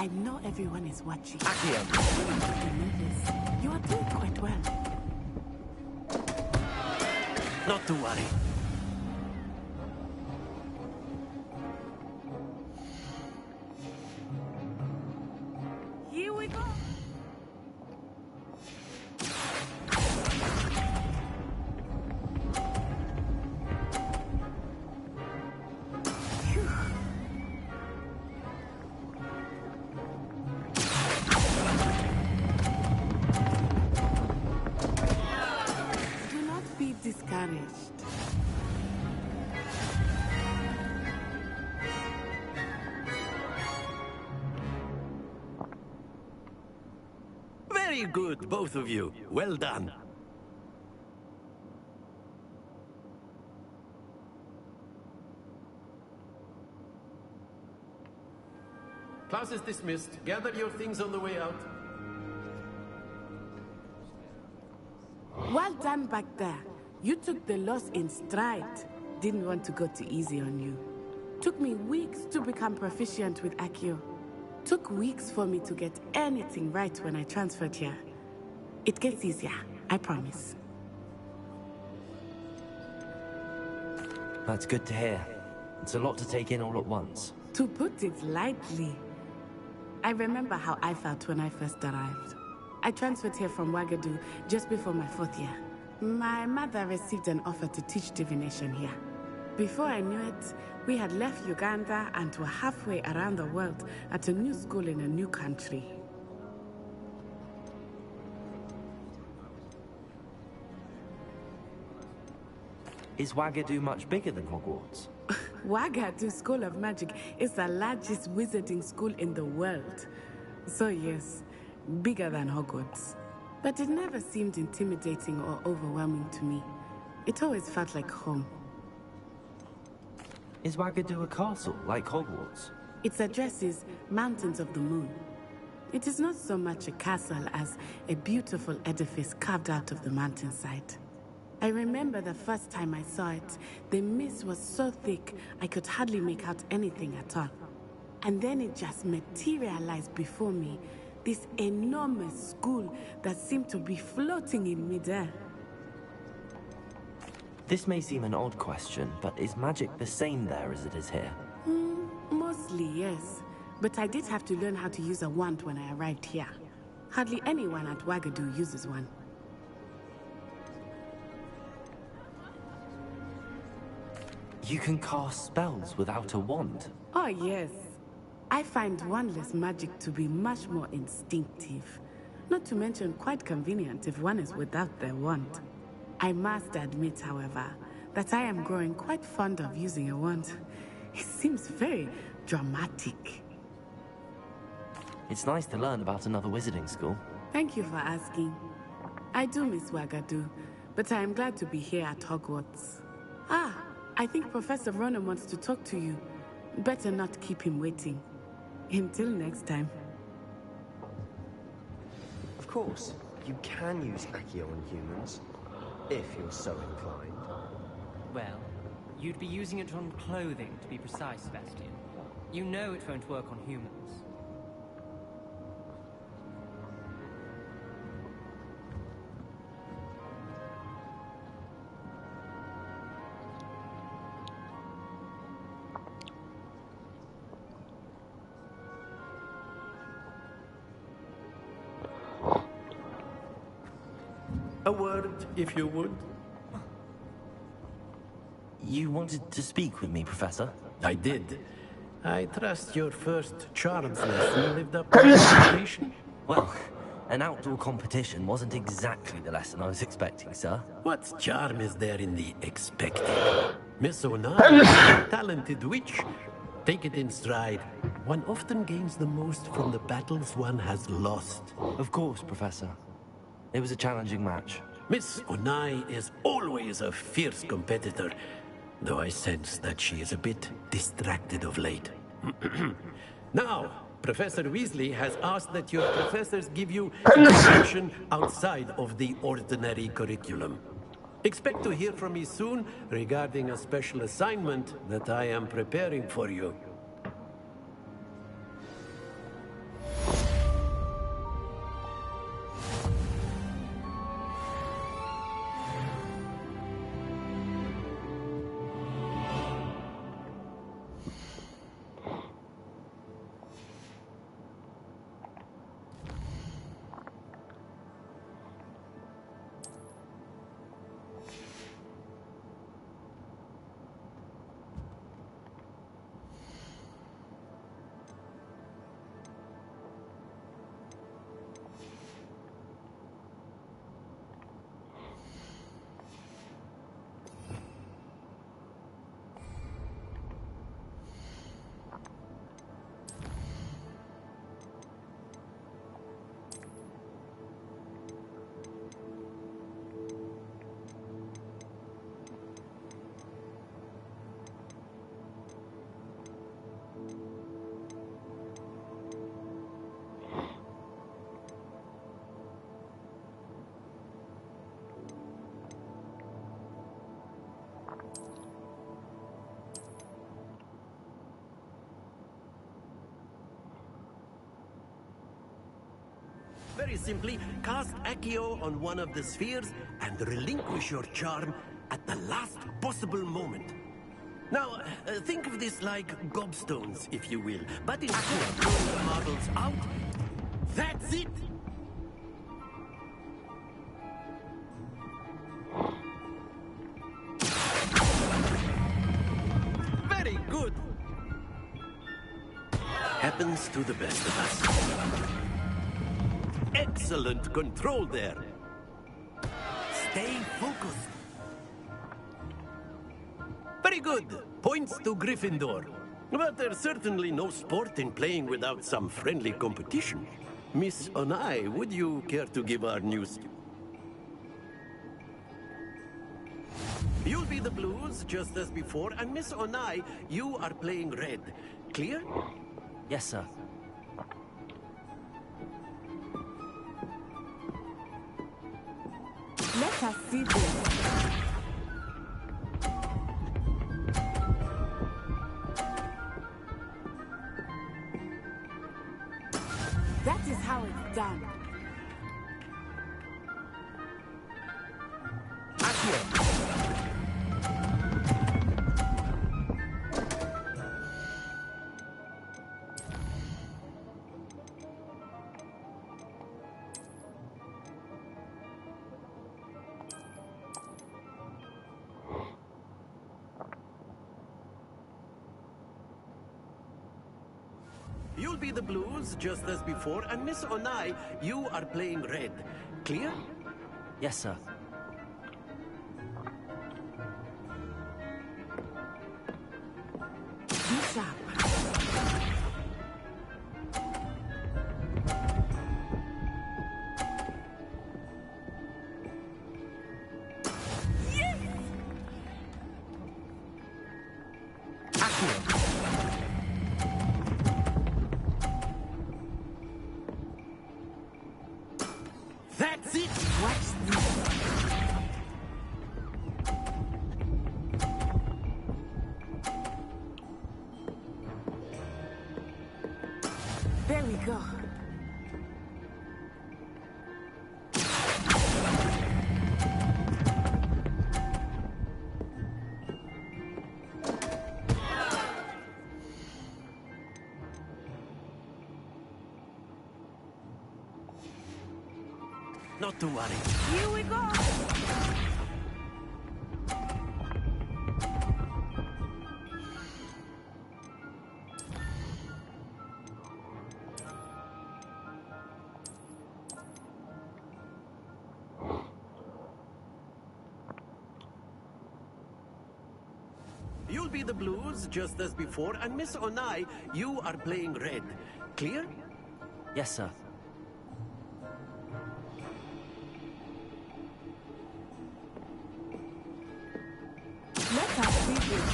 I know everyone is watching. Accio. You are doing quite well. Not to worry. Here we go. Discouraged. Very good, both of you. Well done. Class is dismissed. Gather your things on the way out. Well done back there. You took the loss in stride. Didn't want to go too easy on you. Took me weeks to become proficient with Accio. Took weeks for me to get anything right when I transferred here. It gets easier, I promise. That's good to hear. It's a lot to take in all at once. To put it lightly, I remember how I felt when I first arrived. I transferred here from Ouagadougou just before my 4th year. My mother received an offer to teach divination here. Before I knew it, we had left Uganda and were halfway around the world at a new school in a new country. Is Ouagadougou much bigger than Hogwarts? Ouagadougou School of Magic is the largest wizarding school in the world. So yes, bigger than Hogwarts. But it never seemed intimidating or overwhelming to me. It always felt like home. Is Ouagadougou a castle, like Hogwarts? Its address is Mountains of the Moon. It is not so much a castle as a beautiful edifice carved out of the mountainside. I remember the first time I saw it, the mist was so thick I could hardly make out anything at all. And then it just materialized before me, this enormous school that seemed to be floating in midair. This may seem an odd question, but is magic the same there as it is here? Mostly, yes. But I did have to learn how to use a wand when I arrived here. Hardly anyone at Ouagadougou uses one. You can cast spells without a wand? Oh, yes. I find wandless magic to be much more instinctive. Not to mention quite convenient if one is without their wand. I must admit, however, that I am growing quite fond of using a wand. It seems very dramatic. It's nice to learn about another wizarding school. Thank you for asking. I do miss Ouagadougou, but I am glad to be here at Hogwarts. Ah, I think Professor Ronan wants to talk to you. Better not keep him waiting. Until next time. Of course, you can use Accio on humans, if you're so inclined. Well, you'd be using it on clothing, to be precise, Sebastian. You know it won't work on humans. A word, if you would. You wanted to speak with me, Professor? I did. I trust your first charms lesson lived up to expectation. Well, an outdoor competition wasn't exactly the lesson I was expecting, sir. What charm is there in the expected? Miss Onai, talented witch. Take it in stride. One often gains the most from the battles one has lost. Of course, Professor. It was a challenging match. Miss Onai is always a fierce competitor, though I sense that she is a bit distracted of late. Now, Professor Weasley has asked that your professors give you instruction outside of the ordinary curriculum. Expect to hear from me soon regarding a special assignment that I am preparing for you. Very simply, cast Accio on one of the spheres and relinquish your charm at the last possible moment. Now, think of this like gobstones, if you will. But instead of throwing the marbles out, that's it! Very good! Happens to the best of us. Excellent control there. Stay focused. Very good. Points to Gryffindor. But there's certainly no sport in playing without some friendly competition. Miss Onai, would you care to give our news? You'll be the blues, just as before, and Miss Onai, you are playing red. Clear? Yes, sir. Let us see this. That is how it's done. You'll be the blues, just as before, and Miss Onai, you are playing red. Clear? Yes, sir. Be sharp. That's it! Watch this. There we go. Not to worry. Here we go. You'll be the blues, just as before, and Miss Onai, you are playing red. Clear? Yes, sir. Let us see this.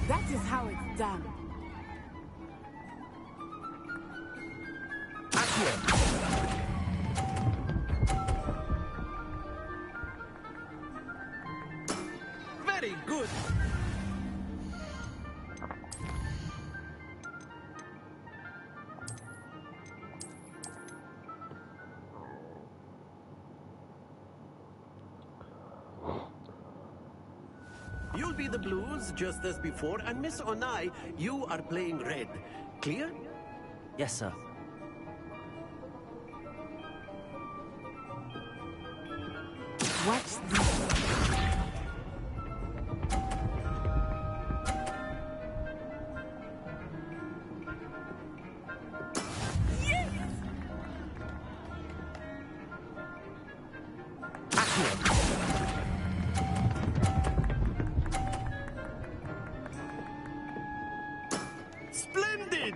That is how it's done. Very good! You'll be the blues, just as before, and Miss Onai, you are playing red. Clear? Yes, sir. Watch this. Splendid!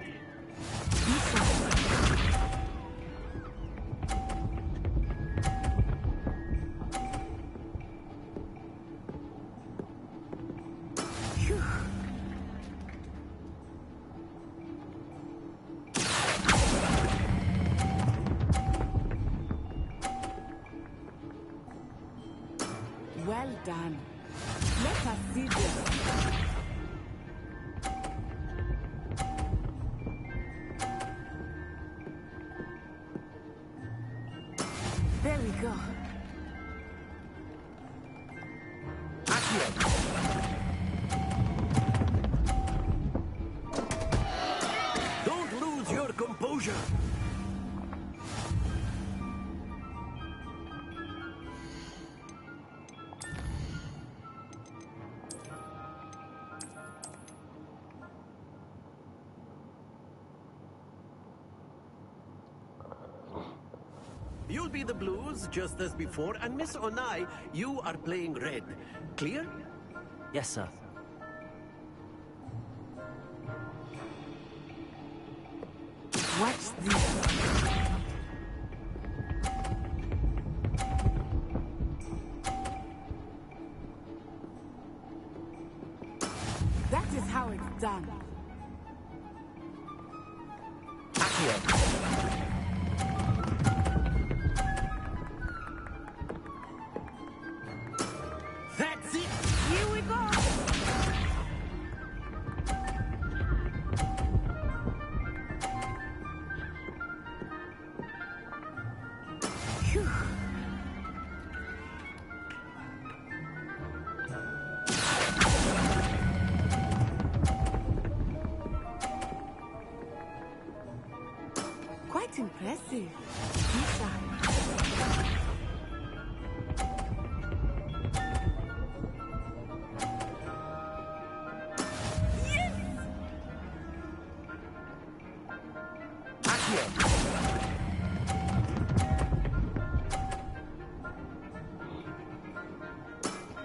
done. Let us see this. There we go. Don't lose your composure. You'll be the blues, just as before, and Miss Onai, you are playing red. Clear? Yes, sir. Watch this. That is how it's done. That's it! Here we go. Phew. Quite impressive.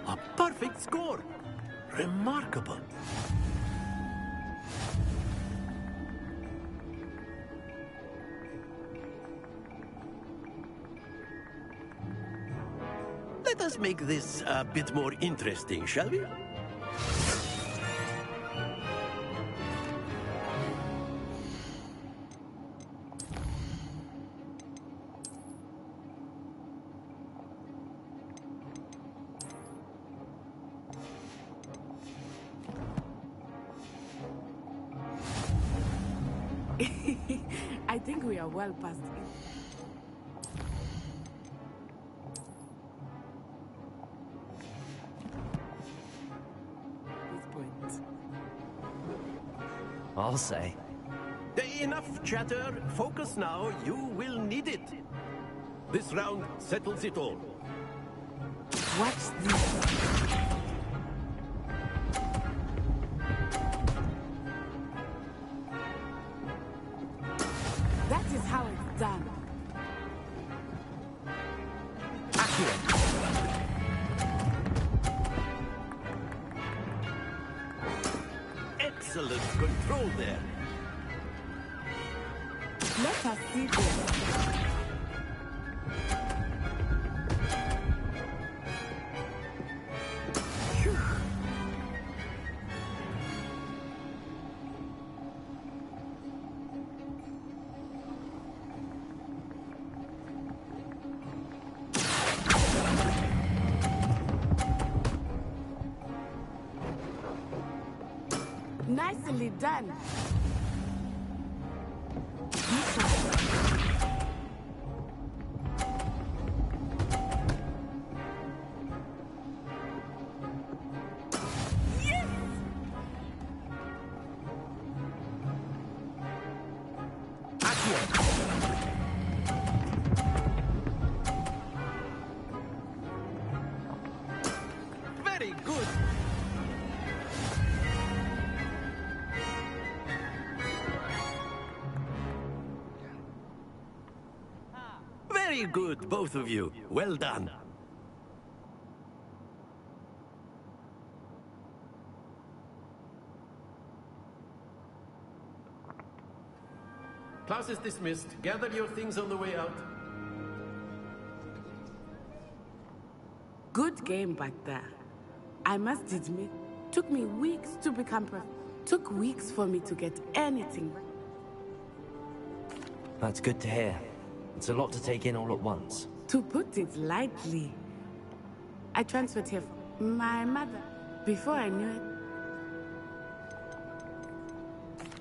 A perfect score! Remarkable. Let us make this a bit more interesting, shall we? I think we are well past it. This point. I'll say. Enough chatter. Focus now. You will need it. This round settles it all. Watch this. That is how it's done. Excellent control there. Let us see this. Phew. Nicely done. Very good. Very good, both of you. Well done. Class is dismissed. Gather your things on the way out. Good game back there. I must admit, took me weeks to become took weeks for me to get anything. That's good to hear. It's a lot to take in all at once. To put it lightly, I transferred here My mother. Before I knew it.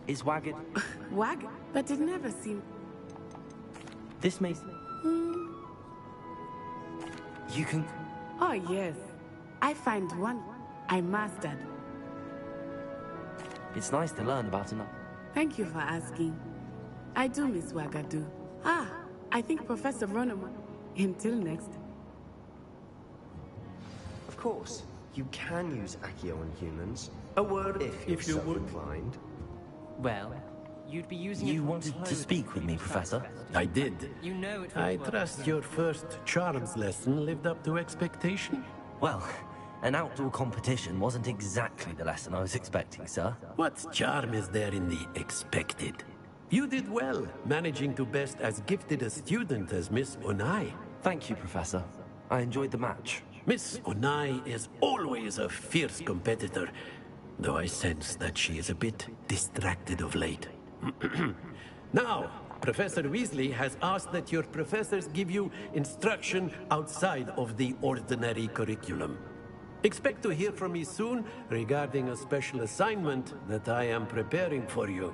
Is Wagged... Wag? But it never seemed... This may... You can... Oh, yes. I find one I mastered. It's nice to learn about another. Thank you for asking. I do miss Wagadu. Ah, I think Professor Ronoman. Until next. Of course, you can use Accio on humans. A word if you're so inclined. Well, you'd be using it You on wanted to clothing speak with be me, precise, Professor? Sebastian. I did. You know it I won't work. trust your first charms lesson lived up to expectation. Well, an outdoor competition wasn't exactly the lesson I was expecting, sir. What charm is there in the expected? You did well, managing to best as gifted a student as Miss Onai. Thank you, Professor. I enjoyed the match. Miss Onai is always a fierce competitor, though I sense that she is a bit distracted of late. Now, Professor Weasley has asked that your professors give you instruction outside of the ordinary curriculum. Expect to hear from me soon regarding a special assignment that I am preparing for you.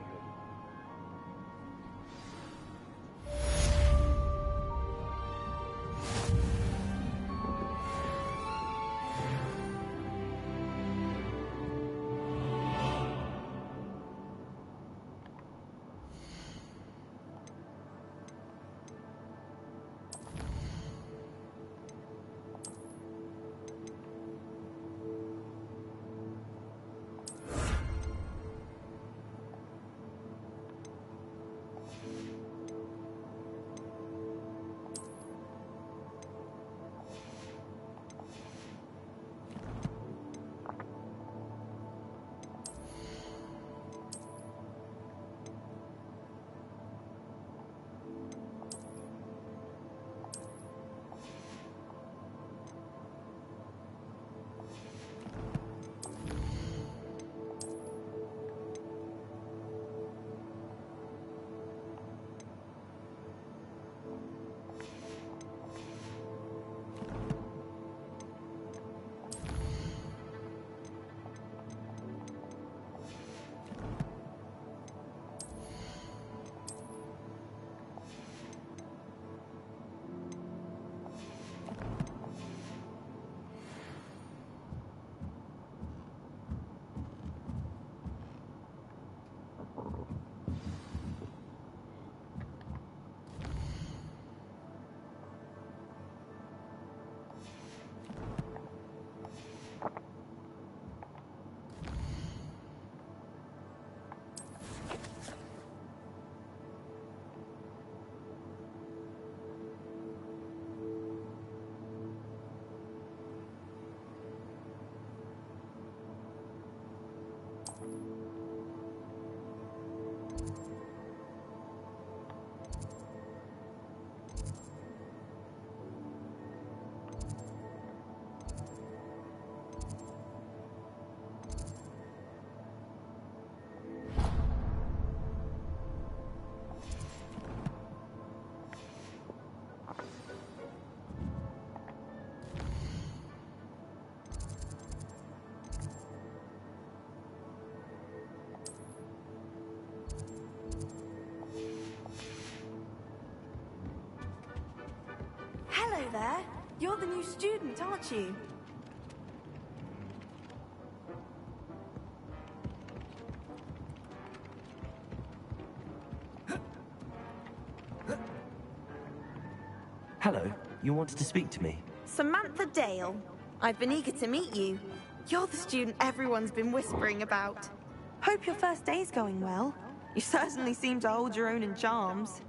Hello there. You're the new student, aren't you? Hello, you wanted to speak to me? Samantha Dale. I've been eager to meet you. You're the student everyone's been whispering about. Hope your first day's going well. You certainly seem to hold your own in charms.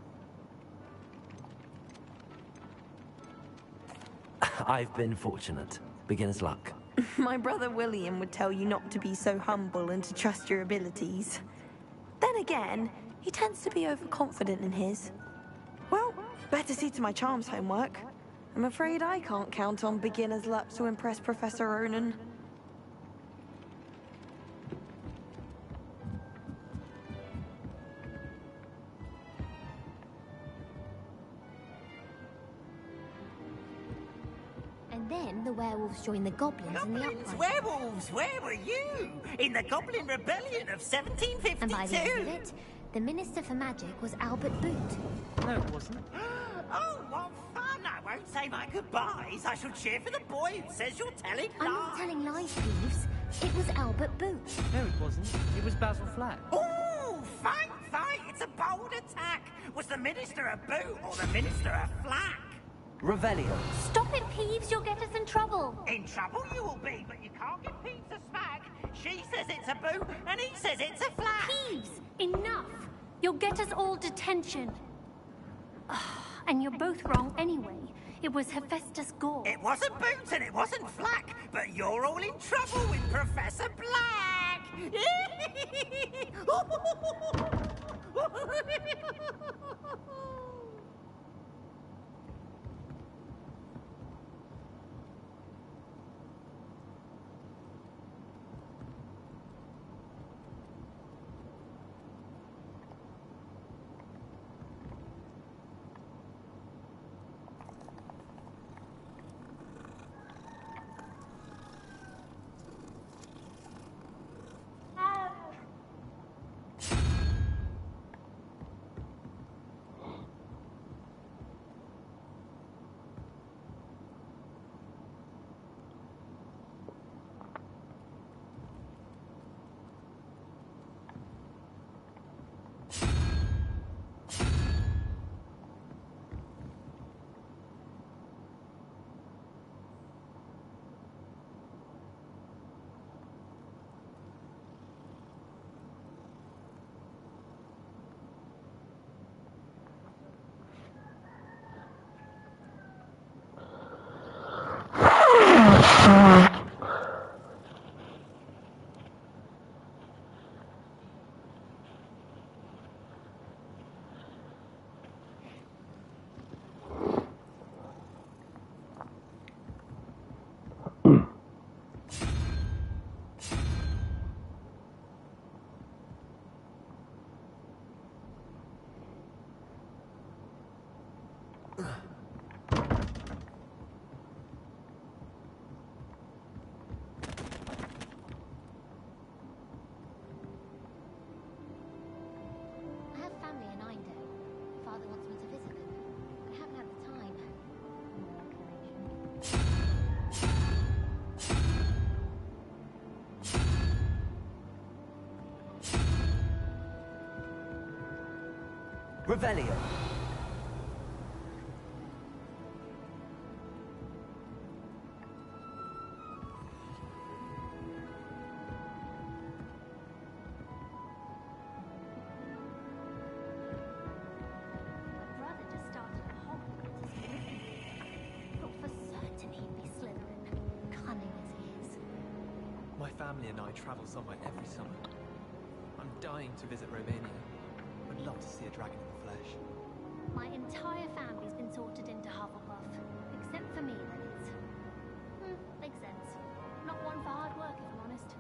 I've been fortunate. Beginner's luck. My brother William would tell you not to be so humble and to trust your abilities. Then again, he tends to be overconfident in his. Well, better see to my charms homework. I'm afraid I can't count on beginner's luck to impress Professor Ronan. And then the werewolves joined the goblins in the Goblins, uprising. werewolves, where were you? In the Goblin Rebellion of 1752? And by the end of it, the Minister for Magic was Albert Boot. No, it wasn't. Oh, what fun! I won't say my goodbyes. I shall cheer for the boy who says you're telling lies. I'm not telling lies, Peeves. It was Albert Boot. No, it wasn't. It was Basil Flack. Ooh, fight, fight! It's a bold attack. Was the Minister a boot or the Minister a flack? Revelio. Stop it, Peeves. You'll get us in trouble. In trouble you will be, but you can't give Peeves a smack. She says it's a boot, and he says it's a flack. Peeves, enough. You'll get us all detention. And you're both wrong anyway. It was Hephaestus Gore. It wasn't boot and it wasn't flack, but you're all in trouble with Professor Black. I have family in Indo. Father wants me to visit them. I haven't had the time. Revelio. Brother just started at Hogwarts as a Gryffindor. Thought for certain he'd be Slytherin, cunning as he is. My family and I travel somewhere every summer. I'm dying to visit Romania. Would love to see a dragon in the flesh. My entire family's been sorted into Hufflepuff, except for me, that is. Makes sense. Not one for hard work, if I'm honest.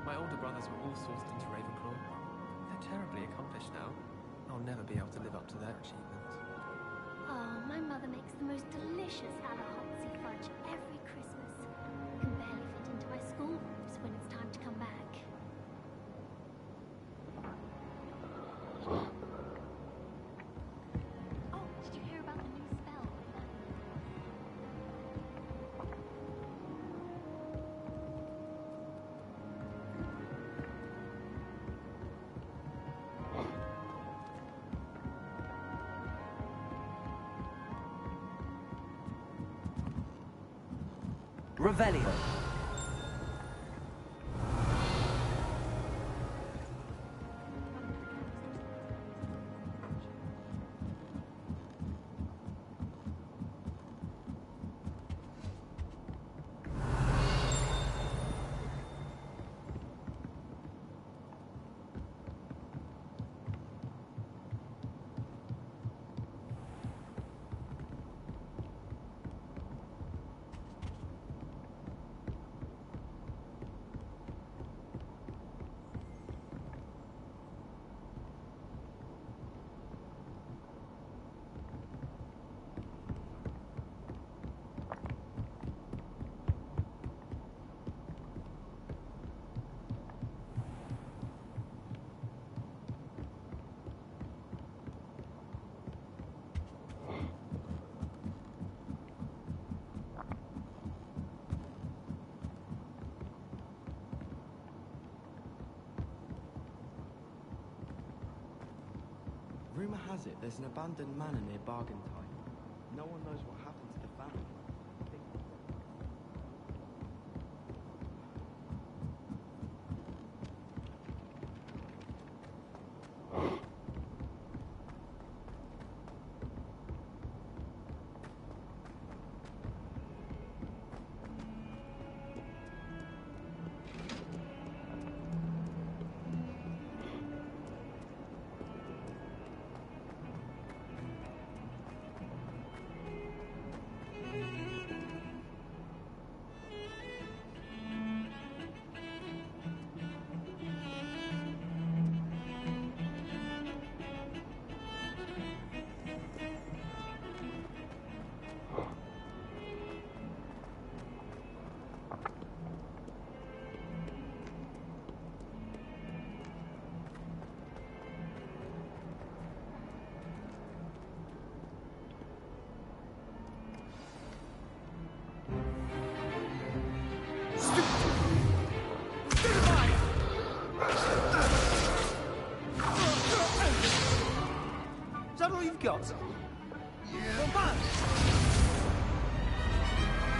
My older brothers were all sourced into Ravenclaw. They're terribly accomplished now. I'll never be able to live up to their achievements. Oh, my mother makes the most delicious Alahotzi fudge every Christmas. Can barely fit into my school groups when it's time to come back. Oh, did you hear about the new spell? Revelio. Rumour has it there's an abandoned manor near Bargain Time. No one knows what happened to the family. Is that all you've got?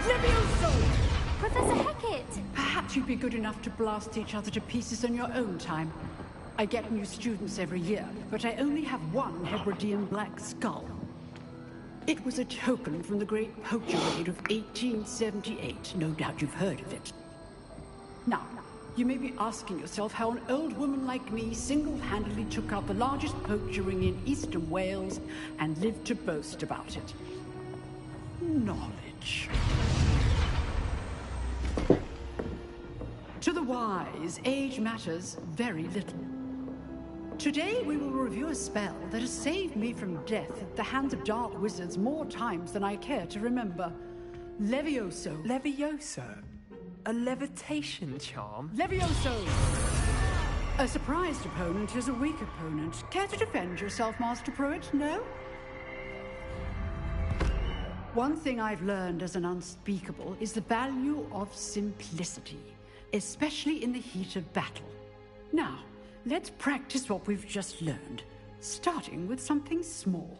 Levioso! Professor Hecat! Perhaps you'd be good enough to blast each other to pieces on your own time. I get new students every year, but I only have one Hebridean black skull. It was a token from the Great Poacher Raid of 1878. No doubt you've heard of it. Now, you may be asking yourself how an old woman like me single-handedly took out the largest poacher ring in eastern Wales and lived to boast about it. Knowledge. To the wise, age matters very little. Today we will review a spell that has saved me from death at the hands of dark wizards more times than I care to remember. Levioso. Levioso? A levitation charm? Levioso! A surprised opponent is a weak opponent. Care to defend yourself, Master Pruitt? No? One thing I've learned as an unspeakable is the value of simplicity, especially in the heat of battle. Now, let's practice what we've just learned, starting with something small.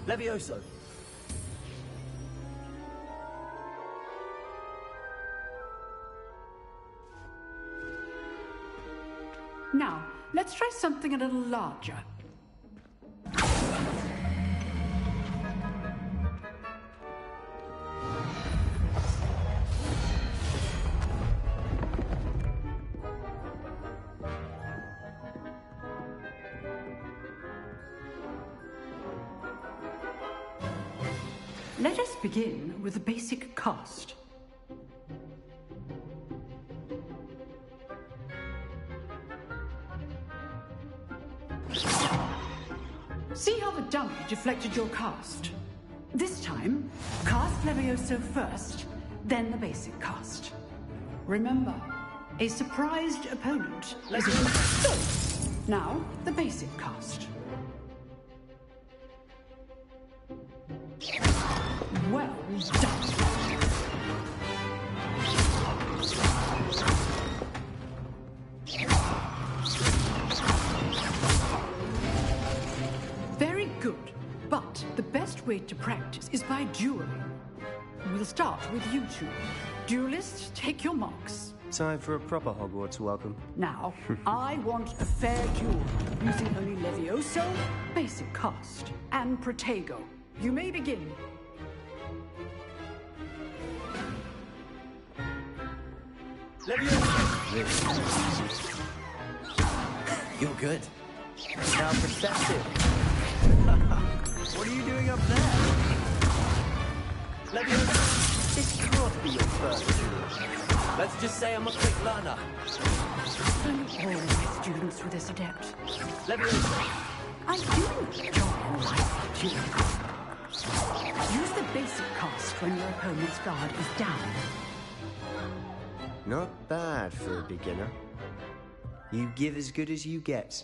Levioso! Now, let's try something a little larger. Let us begin with the basic cast. See how the dummy deflected your cast? This time, cast Levioso first, then the basic cast. Remember, a surprised opponent is a... Now, the basic cast. Well done. Very good, but the best way to practice is by dueling. We'll start with you two. Duelists, take your marks. Time for a proper Hogwarts welcome. Now, I want a fair duel, using only Levioso, basic cast, and Protego. You may begin. You're good. Now perceptive. What are you doing up there? Levioso, this can't be your first duel. Let's just say I'm a quick learner. All my students with this adept. Levioso! I do enjoy life dueling. Use the basic cast when your opponent's guard is down. Not bad for a beginner. You give as good as you get.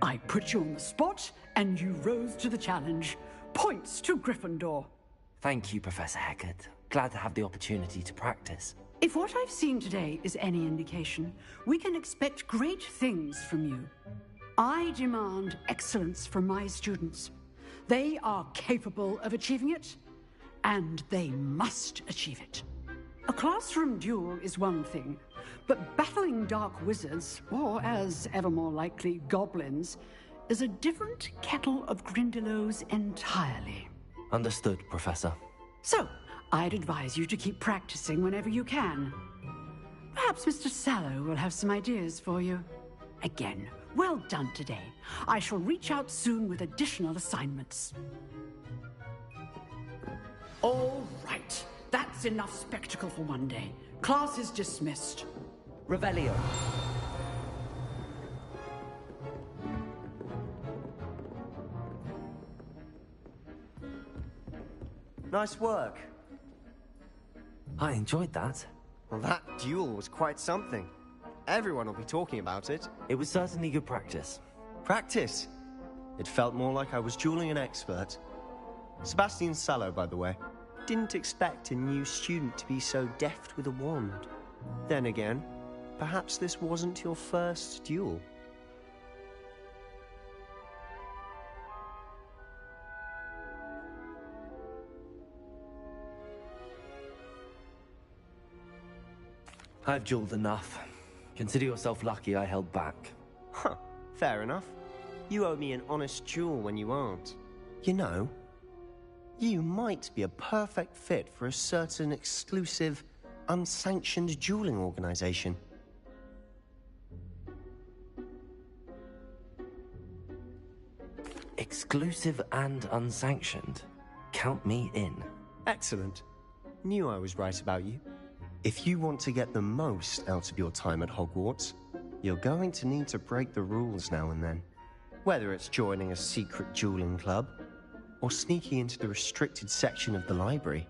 I put you on the spot, and you rose to the challenge. Points to Gryffindor. Thank you, Professor Hecat. Glad to have the opportunity to practice. If what I've seen today is any indication, we can expect great things from you. I demand excellence from my students. They are capable of achieving it, and they must achieve it. A classroom duel is one thing, but battling dark wizards, or as ever more likely, goblins, is a different kettle of Grindylows entirely. Understood, Professor. So, I'd advise you to keep practicing whenever you can. Perhaps Mr. Sallow will have some ideas for you. Again, well done today. I shall reach out soon with additional assignments. All right. That's enough spectacle for one day. Class is dismissed. Revelio. Nice work. I enjoyed that. Well, that duel was quite something. Everyone will be talking about it. It was certainly good practice. Practice? It felt more like I was dueling an expert. Sebastian Sallow, by the way. Didn't expect a new student to be so deft with a wand. Then again, perhaps this wasn't your first duel. I've dueled enough. Consider yourself lucky I held back. Huh, fair enough. You owe me an honest duel when you aren't. You know, you might be a perfect fit for a certain exclusive, unsanctioned dueling organization. Exclusive and unsanctioned. Count me in. Excellent. Knew I was right about you. If you want to get the most out of your time at Hogwarts, you're going to need to break the rules now and then. Whether it's joining a secret dueling club, or sneaking into the restricted section of the library,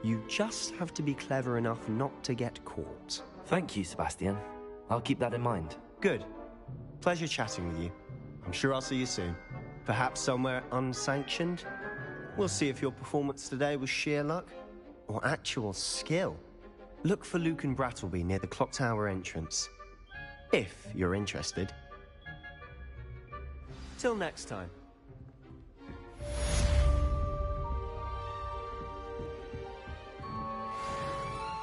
you just have to be clever enough not to get caught. Thank you, Sebastian. I'll keep that in mind. Good. Pleasure chatting with you. I'm sure I'll see you soon. Perhaps somewhere unsanctioned? We'll see if your performance today was sheer luck, or actual skill. Look for Luke and Brattleby near the clock tower entrance. If you're interested. Till next time.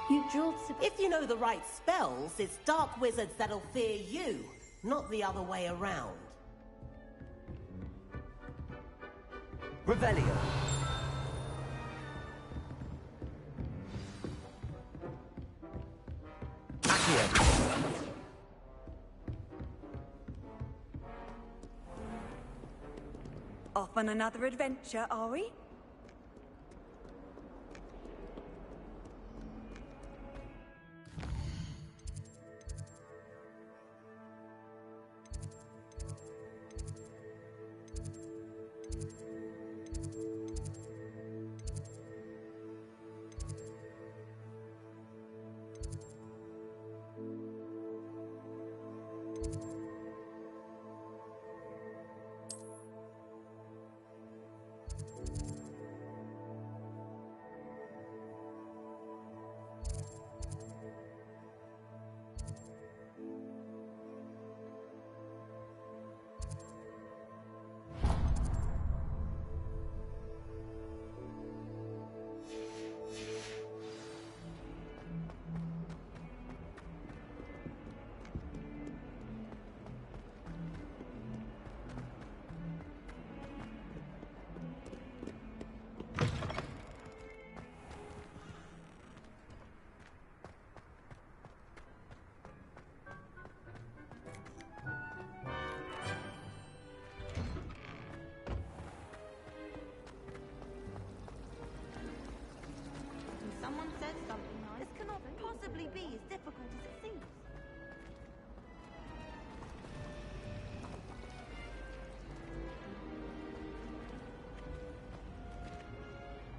You dueled If you know the right spells, it's dark wizards that'll fear you, not the other way around. Revelio. Off on another adventure, are we?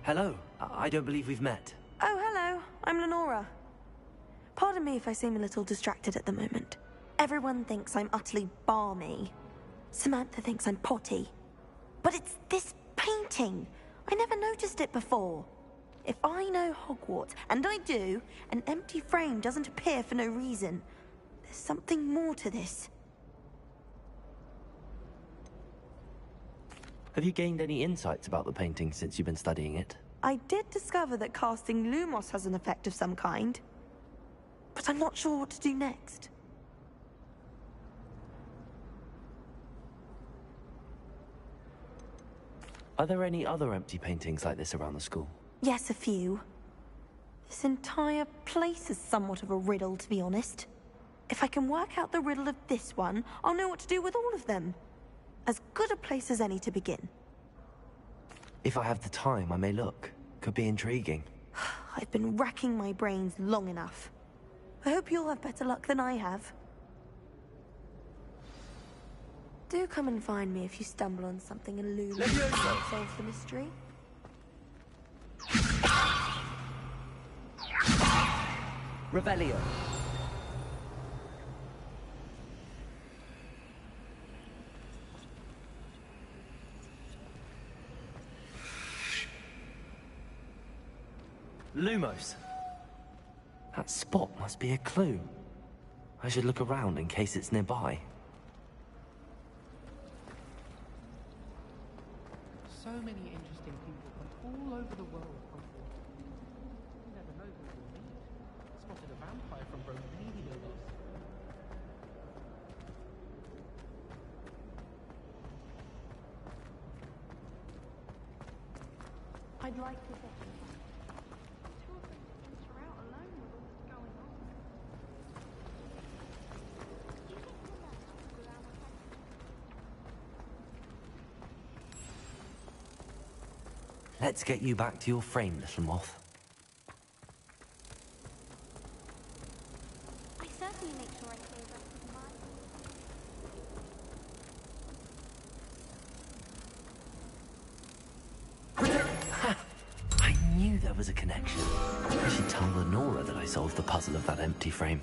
Hello. I don't believe we've met. Oh, hello. I'm Lenora. Pardon me if I seem a little distracted at the moment. Everyone thinks I'm utterly balmy. Samantha thinks I'm potty. But it's this painting. I never noticed it before. If I know Hogwarts, and I do, an empty frame doesn't appear for no reason. There's something more to this. Have you gained any insights about the painting since you've been studying it? I did discover that casting Lumos has an effect of some kind. But I'm not sure what to do next. Are there any other empty paintings like this around the school? Yes, a few. This entire place is somewhat of a riddle, to be honest. If I can work out the riddle of this one, I'll know what to do with all of them. As good a place as any to begin. If I have the time, I may look. Could be intriguing. I've been racking my brains long enough. I hope you'll have better luck than I have. Do come and find me if you stumble on something illuminating that solves the mystery. Revelio. Lumos. That spot must be a clue. I should look around in case it's nearby. So many interesting people from all over the world come forth. You never know who you'll meet. Spotted a vampire from Romania once. I'd like to get Let's get you back to your frame, little moth. I certainly make sure I stay abreast of mine. I knew there was a connection. I should tell Lenora that I solved the puzzle of that empty frame.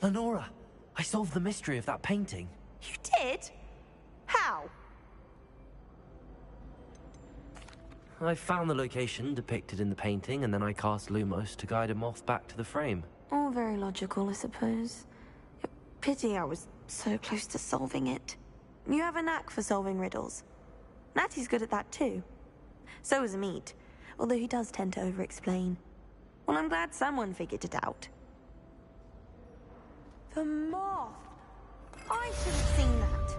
Lenora, I solved the mystery of that painting. You did? How? I found the location depicted in the painting, and then I cast Lumos to guide a moth back to the frame. All very logical, I suppose. Pity I was so close to solving it. You have a knack for solving riddles. Natty's good at that too. So is Amit, although he does tend to over-explain. Well, I'm glad someone figured it out. The moth! I should have seen that.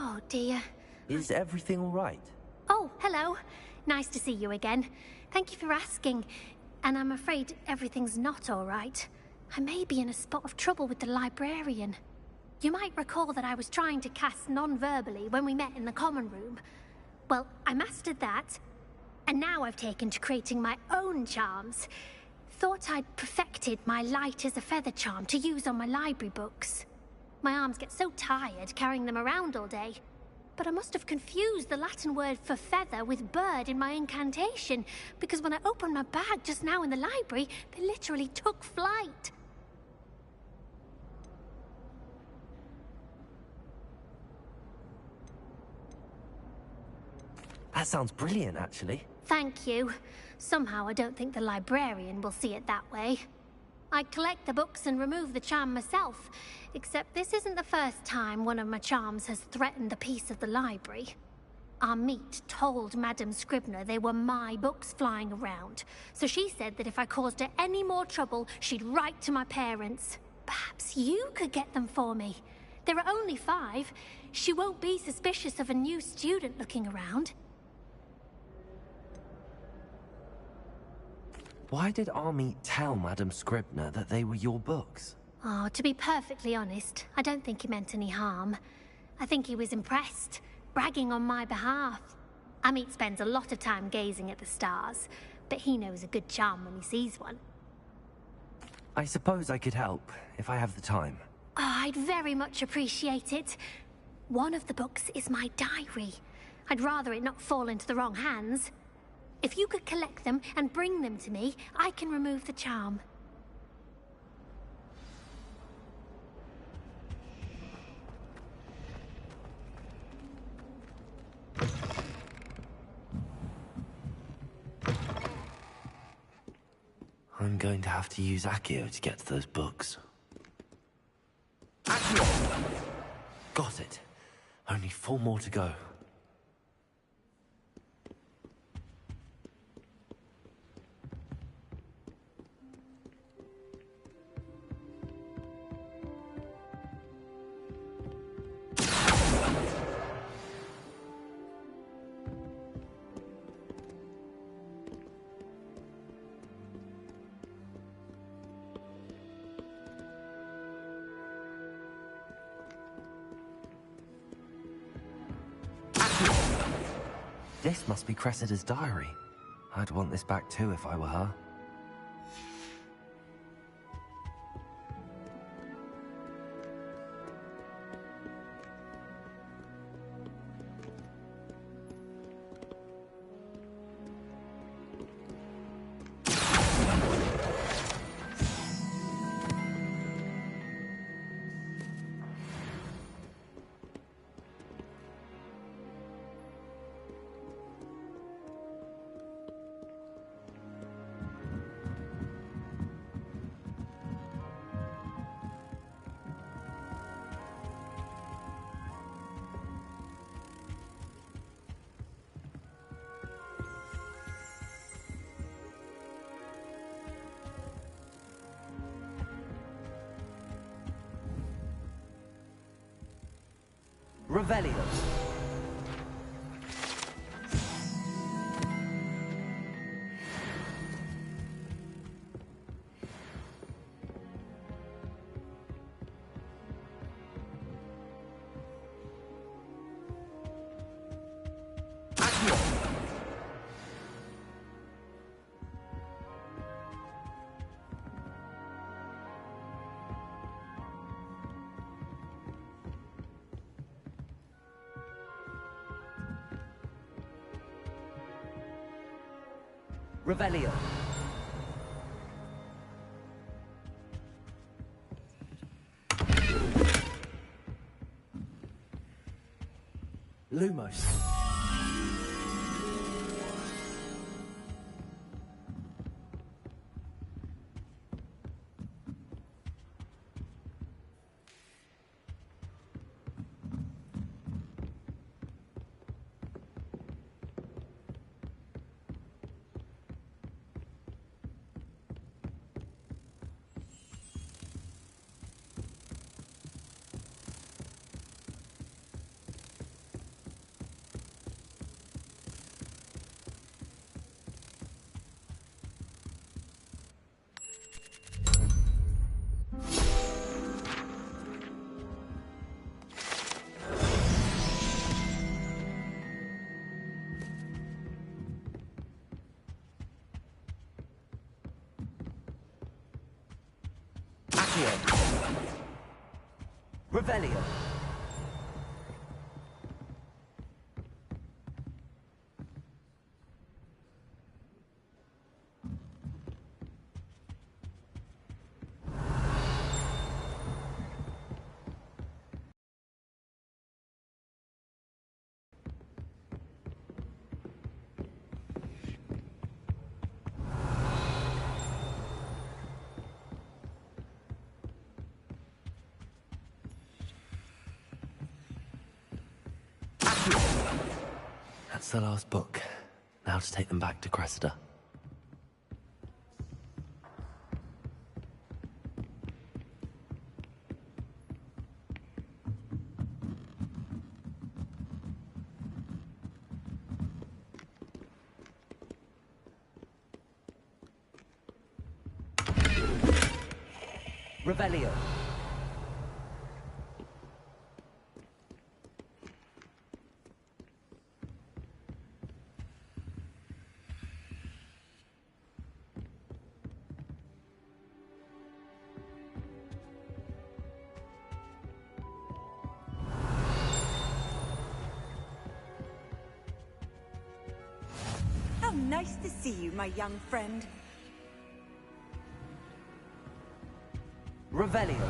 Oh dear. Is everything all right? hello. Nice to see you again. Thank you for asking. And I'm afraid everything's not all right. I may be in a spot of trouble with the librarian. You might recall that I was trying to cast non-verbally when we met in the common room. Well, I mastered that, and now I've taken to creating my own charms. Thought I'd perfected my light as a feather charm to use on my library books. My arms get so tired carrying them around all day. But I must have confused the Latin word for feather with bird in my incantation, because when I opened my bag just now in the library, they literally took flight. That sounds brilliant, actually. Thank you. Somehow I don't think the librarian will see it that way. I collect the books and remove the charm myself, except this isn't the first time one of my charms has threatened the peace of the library. Our meet told Madame Scribner they were my books flying around, so she said that if I caused her any more trouble, she'd write to my parents. Perhaps you could get them for me. There are only 5. She won't be suspicious of a new student looking around. Why did Army tell Madame Scribner that they were your books? Oh, to be perfectly honest, I don't think he meant any harm. I think he was impressed, bragging on my behalf. Amit spends a lot of time gazing at the stars, but he knows a good charm when he sees one. I suppose I could help, if I have the time. Oh, I'd very much appreciate it. One of the books is my diary. I'd rather it not fall into the wrong hands. If you could collect them and bring them to me, I can remove the charm. I'm going to have to use Accio to get to those books. Got it. Only 4 more to go. This must be Cressida's diary. I'd want this back too if I were her. Revelio. Revelio. Lumos. Revelio. That's the last book. Now to take them back to Cressida. Revelio. How nice to see you, my young friend. Revelio.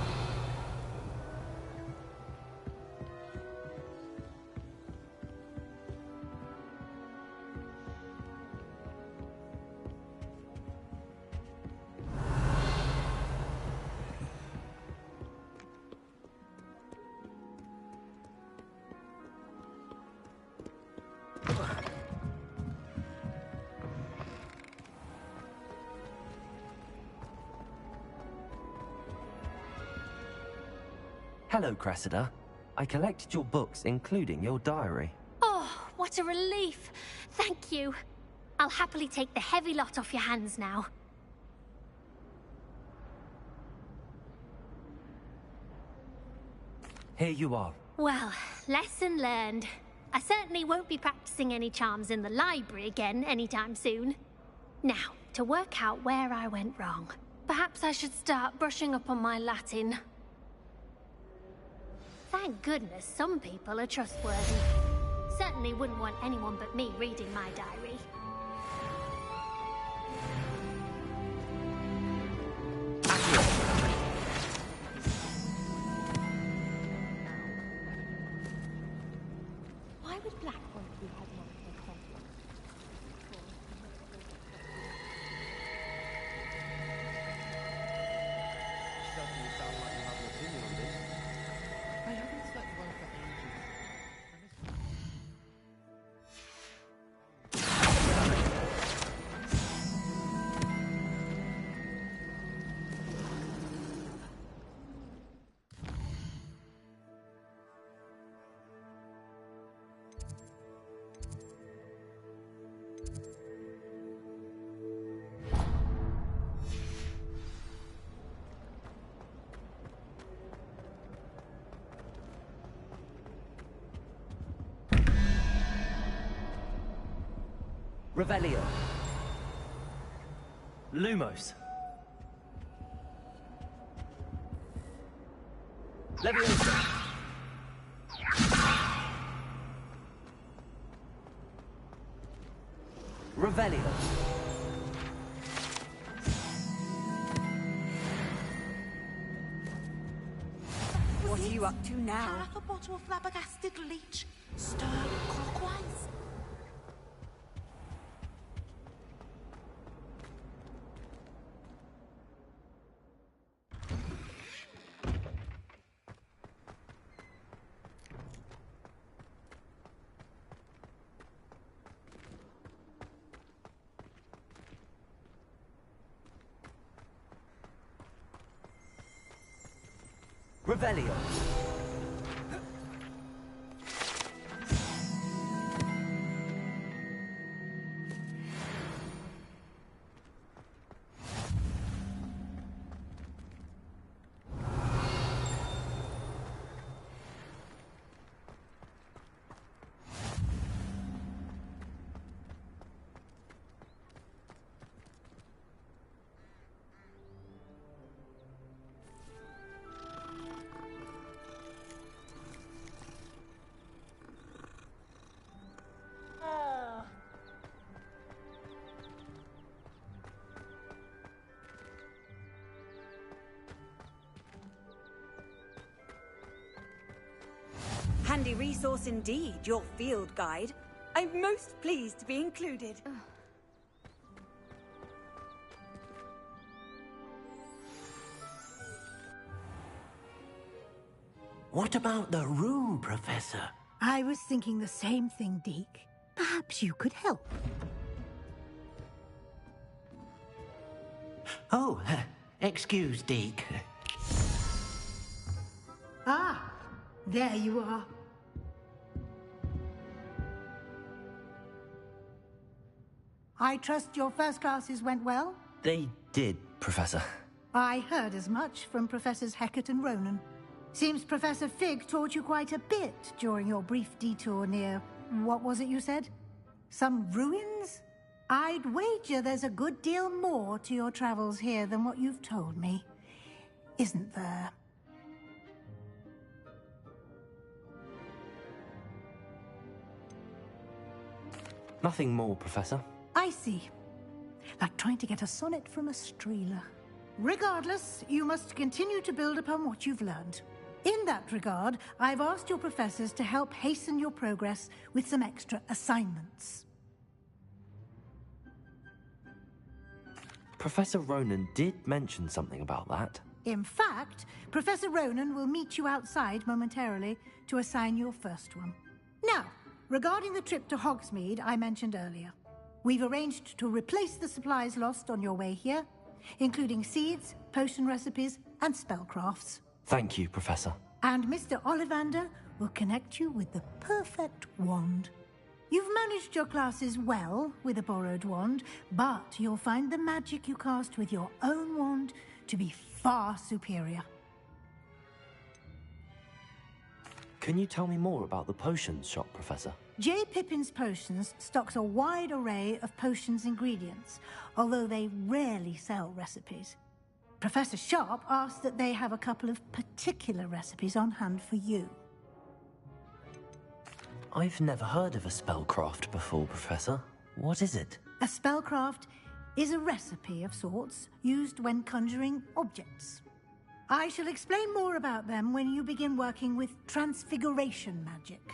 Hello, Cressida. I collected your books, including your diary. Oh, what a relief. Thank you. I'll happily take the heavy lot off your hands now. Here you are. Well, lesson learned. I certainly won't be practicing any charms in the library again anytime soon. Now, to work out where I went wrong. Perhaps I should start brushing up on my Latin. Thank goodness some people are trustworthy. Certainly wouldn't want anyone but me reading my diary. Why would Black want to be headmaster of Hogwarts? Certainly sound like you have an opinion on this. I haven't slept well for ages. Revelio. Lumos. Leviosa. Revelio. What are you up to now? Half a bottle of flabbergasted leech. Stir clockwise. Revelio. handy resource indeed, your field guide. I'm most pleased to be included. What about the room, Professor? I was thinking the same thing, Deke. Perhaps you could help. Oh, excuse, Deke. Ah, there you are. I trust your first classes went well? They did, Professor. I heard as much from Professors Hecat and Ronan. Seems Professor Fig taught you quite a bit during your brief detour near... what was it you said? Some ruins? I'd wager there's a good deal more to your travels here than what you've told me. Isn't there? Nothing more, Professor. I see. Like trying to get a sonnet from a streeler. Regardless, you must continue to build upon what you've learned. In that regard, I've asked your professors to help hasten your progress with some extra assignments. Professor Ronan did mention something about that. In fact, Professor Ronan will meet you outside momentarily to assign your first one. Now, regarding the trip to Hogsmeade I mentioned earlier, we've arranged to replace the supplies lost on your way here, including seeds, potion recipes, and spellcrafts. Thank you, Professor. And Mr. Ollivander will connect you with the perfect wand. You've managed your classes well with a borrowed wand, but you'll find the magic you cast with your own wand to be far superior. Can you tell me more about the potions shop, Professor? J. Pippin's Potions stocks a wide array of potions ingredients, although they rarely sell recipes. Professor Sharp asked that they have a couple of particular recipes on hand for you. I've never heard of a spellcraft before, Professor. What is it? A spellcraft is a recipe of sorts used when conjuring objects. I shall explain more about them when you begin working with transfiguration magic.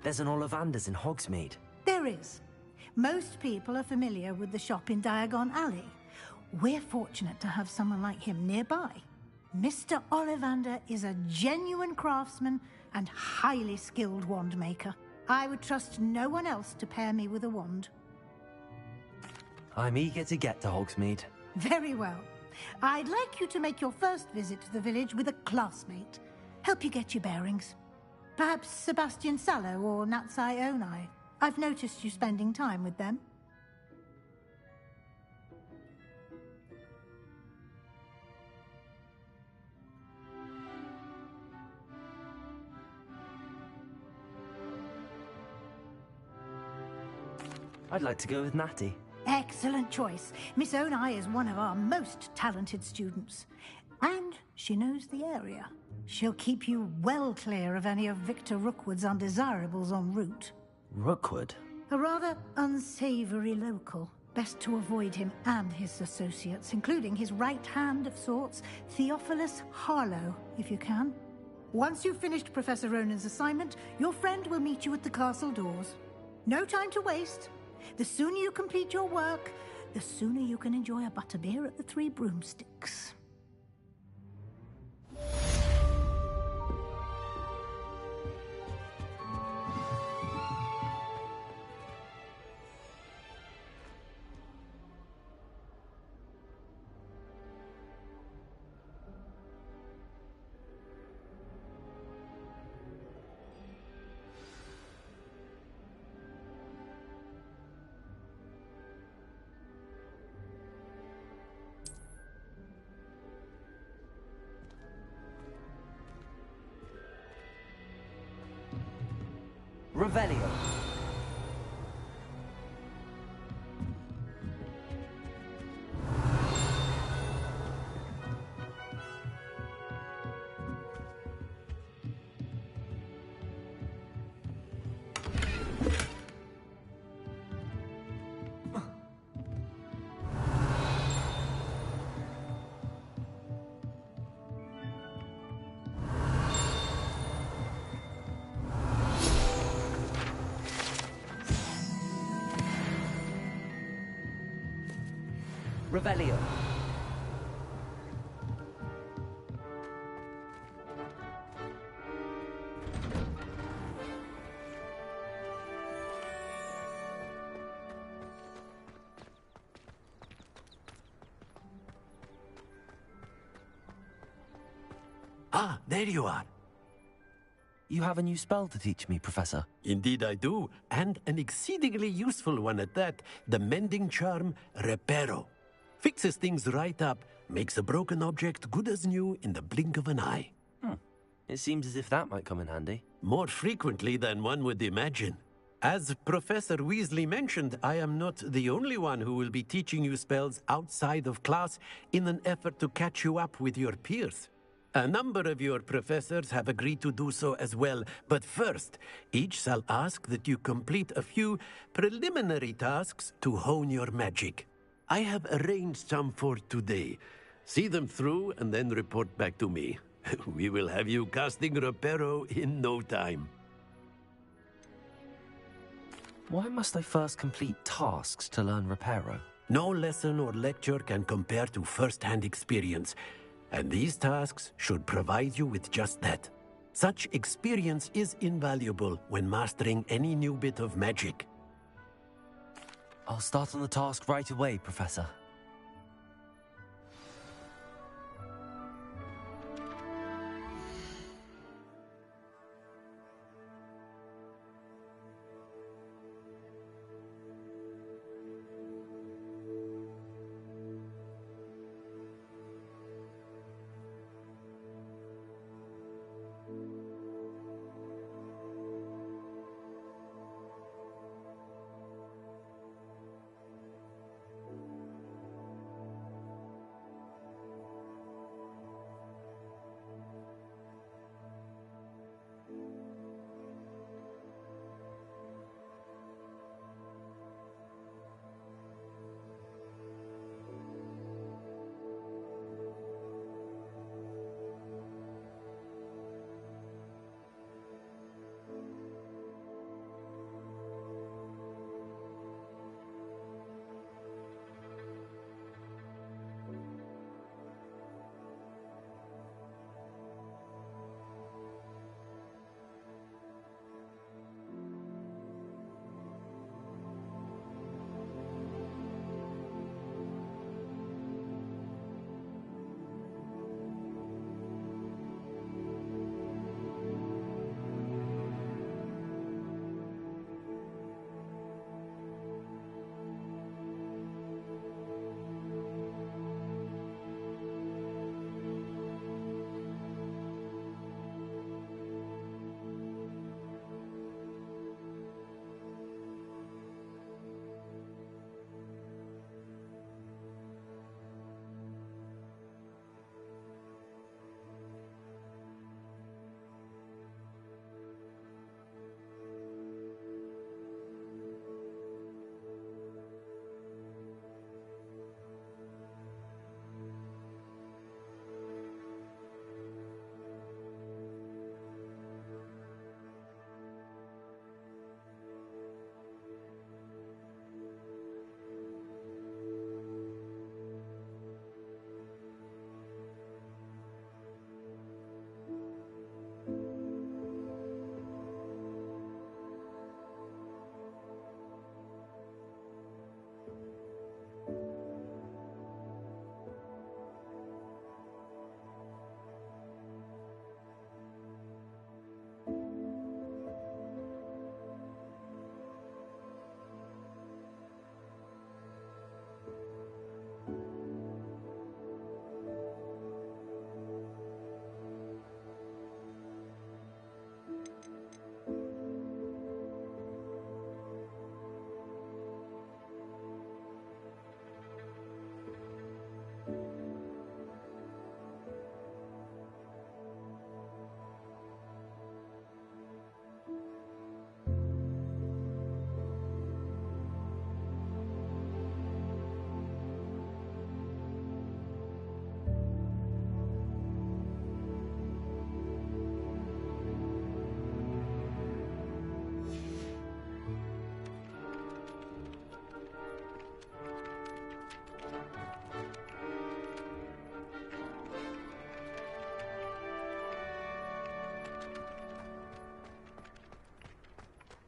There's an Ollivander's in Hogsmeade. There is. Most people are familiar with the shop in Diagon Alley. We're fortunate to have someone like him nearby. Mr. Ollivander is a genuine craftsman and highly skilled wand maker. I would trust no one else to pair me with a wand. I'm eager to get to Hogsmeade. Very well. I'd like you to make your first visit to the village with a classmate. Help you get your bearings. Perhaps Sebastian Sallow or Natsai Onai. I've noticed you spending time with them. I'd like to go with Natty. Excellent choice. Miss Onai is one of our most talented students. And she knows the area. She'll keep you well clear of any of Victor Rookwood's undesirables en route. Rookwood? A rather unsavory local. Best to avoid him and his associates, including his right hand of sorts, Theophilus Harlow, if you can. Once you've finished Professor Ronan's assignment, your friend will meet you at the castle doors. No time to waste. The sooner you complete your work, the sooner you can enjoy a butterbeer at the Three Broomsticks. Revelio. Revelio. Ah, there you are. You have a new spell to teach me, Professor. Indeed I do, and an exceedingly useful one at that. The mending charm, Reparo. Fixes things right up, makes a broken object good as new in the blink of an eye. It seems as if that might come in handy. More frequently than one would imagine. As Professor Weasley mentioned, I am not the only one who will be teaching you spells outside of class in an effort to catch you up with your peers. A number of your professors have agreed to do so as well, but first, each shall ask that you complete a few preliminary tasks to hone your magic. I have arranged some for today. See them through and then report back to me. We will have you casting Reparo in no time. Why must I first complete tasks to learn Reparo? No lesson or lecture can compare to first-hand experience, and these tasks should provide you with just that. Such experience is invaluable when mastering any new bit of magic. I'll start on the task right away, Professor.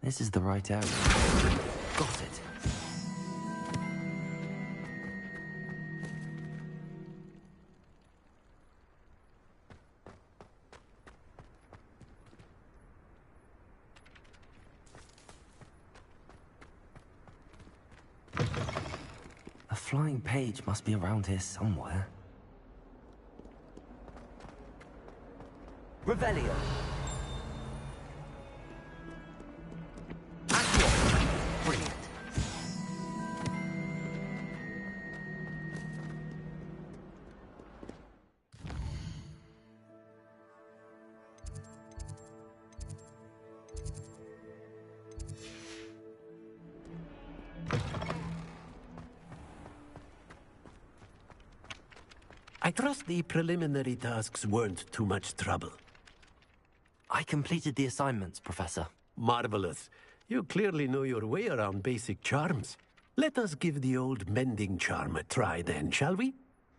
This is the right area. Got it. A flying page must be around here somewhere. Revelio. Brilliant. I trust the preliminary tasks weren't too much trouble. I completed the assignments, Professor. Marvelous. You clearly know your way around basic charms. Let us give the old mending charm a try then, shall we?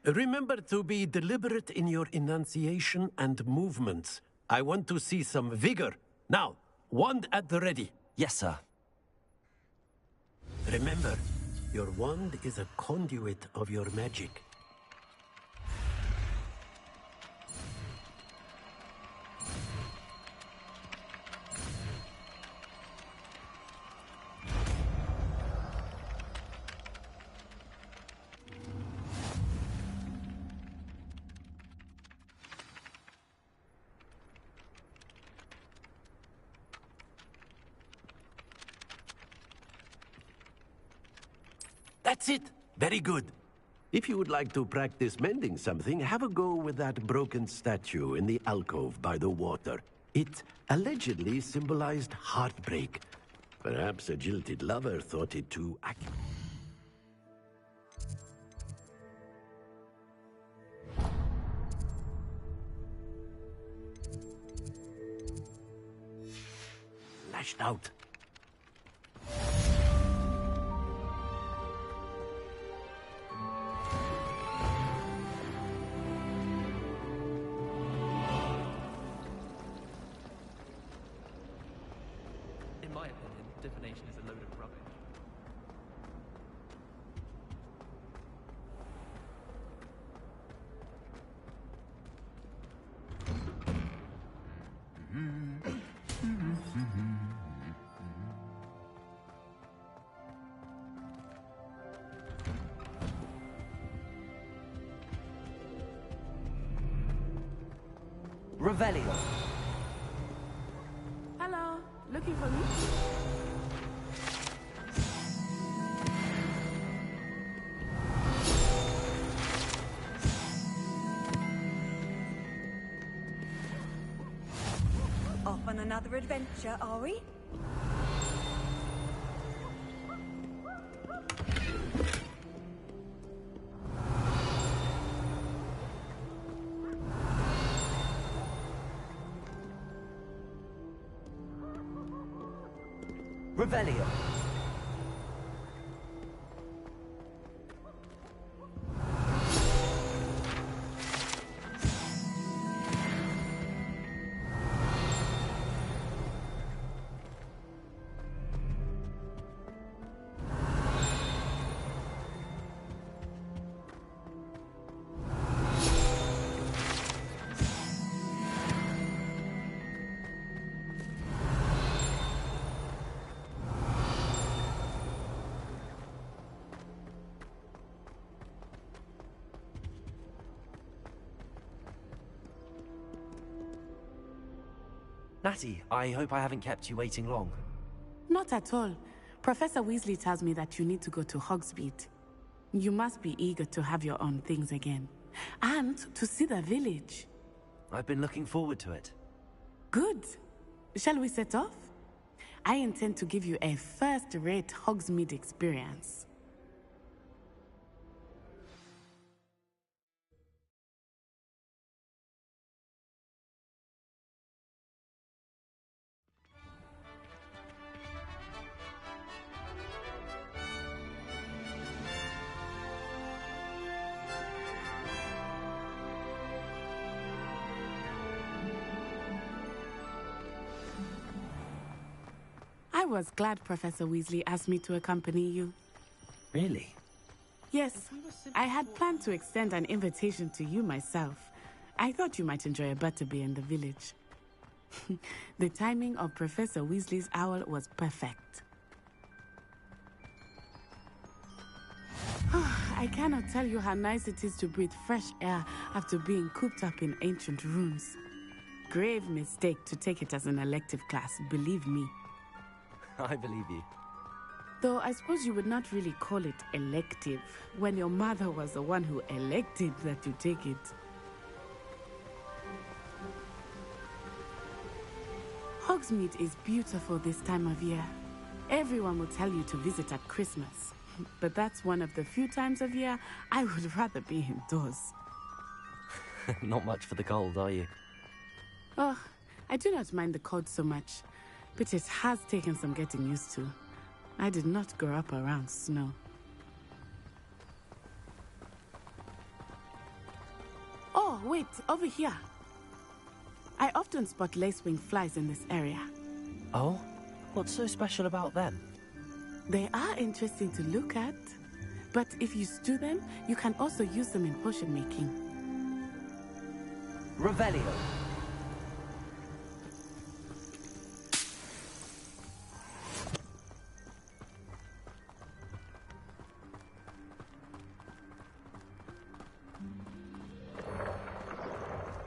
Remember to be deliberate in your enunciation and movements. I want to see some vigor. Now, wand at the ready. Yes, sir. Remember, your wand is a conduit of your magic. That's it. Very good. If you would like to practice mending something, have a go with that broken statue in the alcove by the water. It allegedly symbolized heartbreak. Perhaps a jilted lover thought it too accurate. Lashed out. In my opinion, divination is a load of rubbish. Revelio. Hello, looking for me? Off on another adventure, are we? Revelio. Natty, I hope I haven't kept you waiting long. Not at all. Professor Weasley tells me that you need to go to Hogsmeade. You must be eager to have your own things again. And to see the village. I've been looking forward to it. Good. Shall we set off? I intend to give you a first-rate Hogsmeade experience. I was glad Professor Weasley asked me to accompany you. Really? Yes, I had planned to extend an invitation to you myself. I thought you might enjoy a butterbeer in the village. The timing of Professor Weasley's owl was perfect. I cannot tell you how nice it is to breathe fresh air after being cooped up in ancient rooms. Grave mistake to take it as an elective class, believe me. I believe you. Though I suppose you would not really call it elective when your mother was the one who elected that you take it. Hogsmeade is beautiful this time of year. Everyone will tell you to visit at Christmas. But that's one of the few times of year I would rather be indoors. Not much for the cold, are you? Oh, I do not mind the cold so much, but it has taken some getting used to. I did not grow up around snow. Oh, wait, over here. I often spot lacewing flies in this area. Oh? What's so special about them? They are interesting to look at, but if you stew them, you can also use them in potion making. Revelio.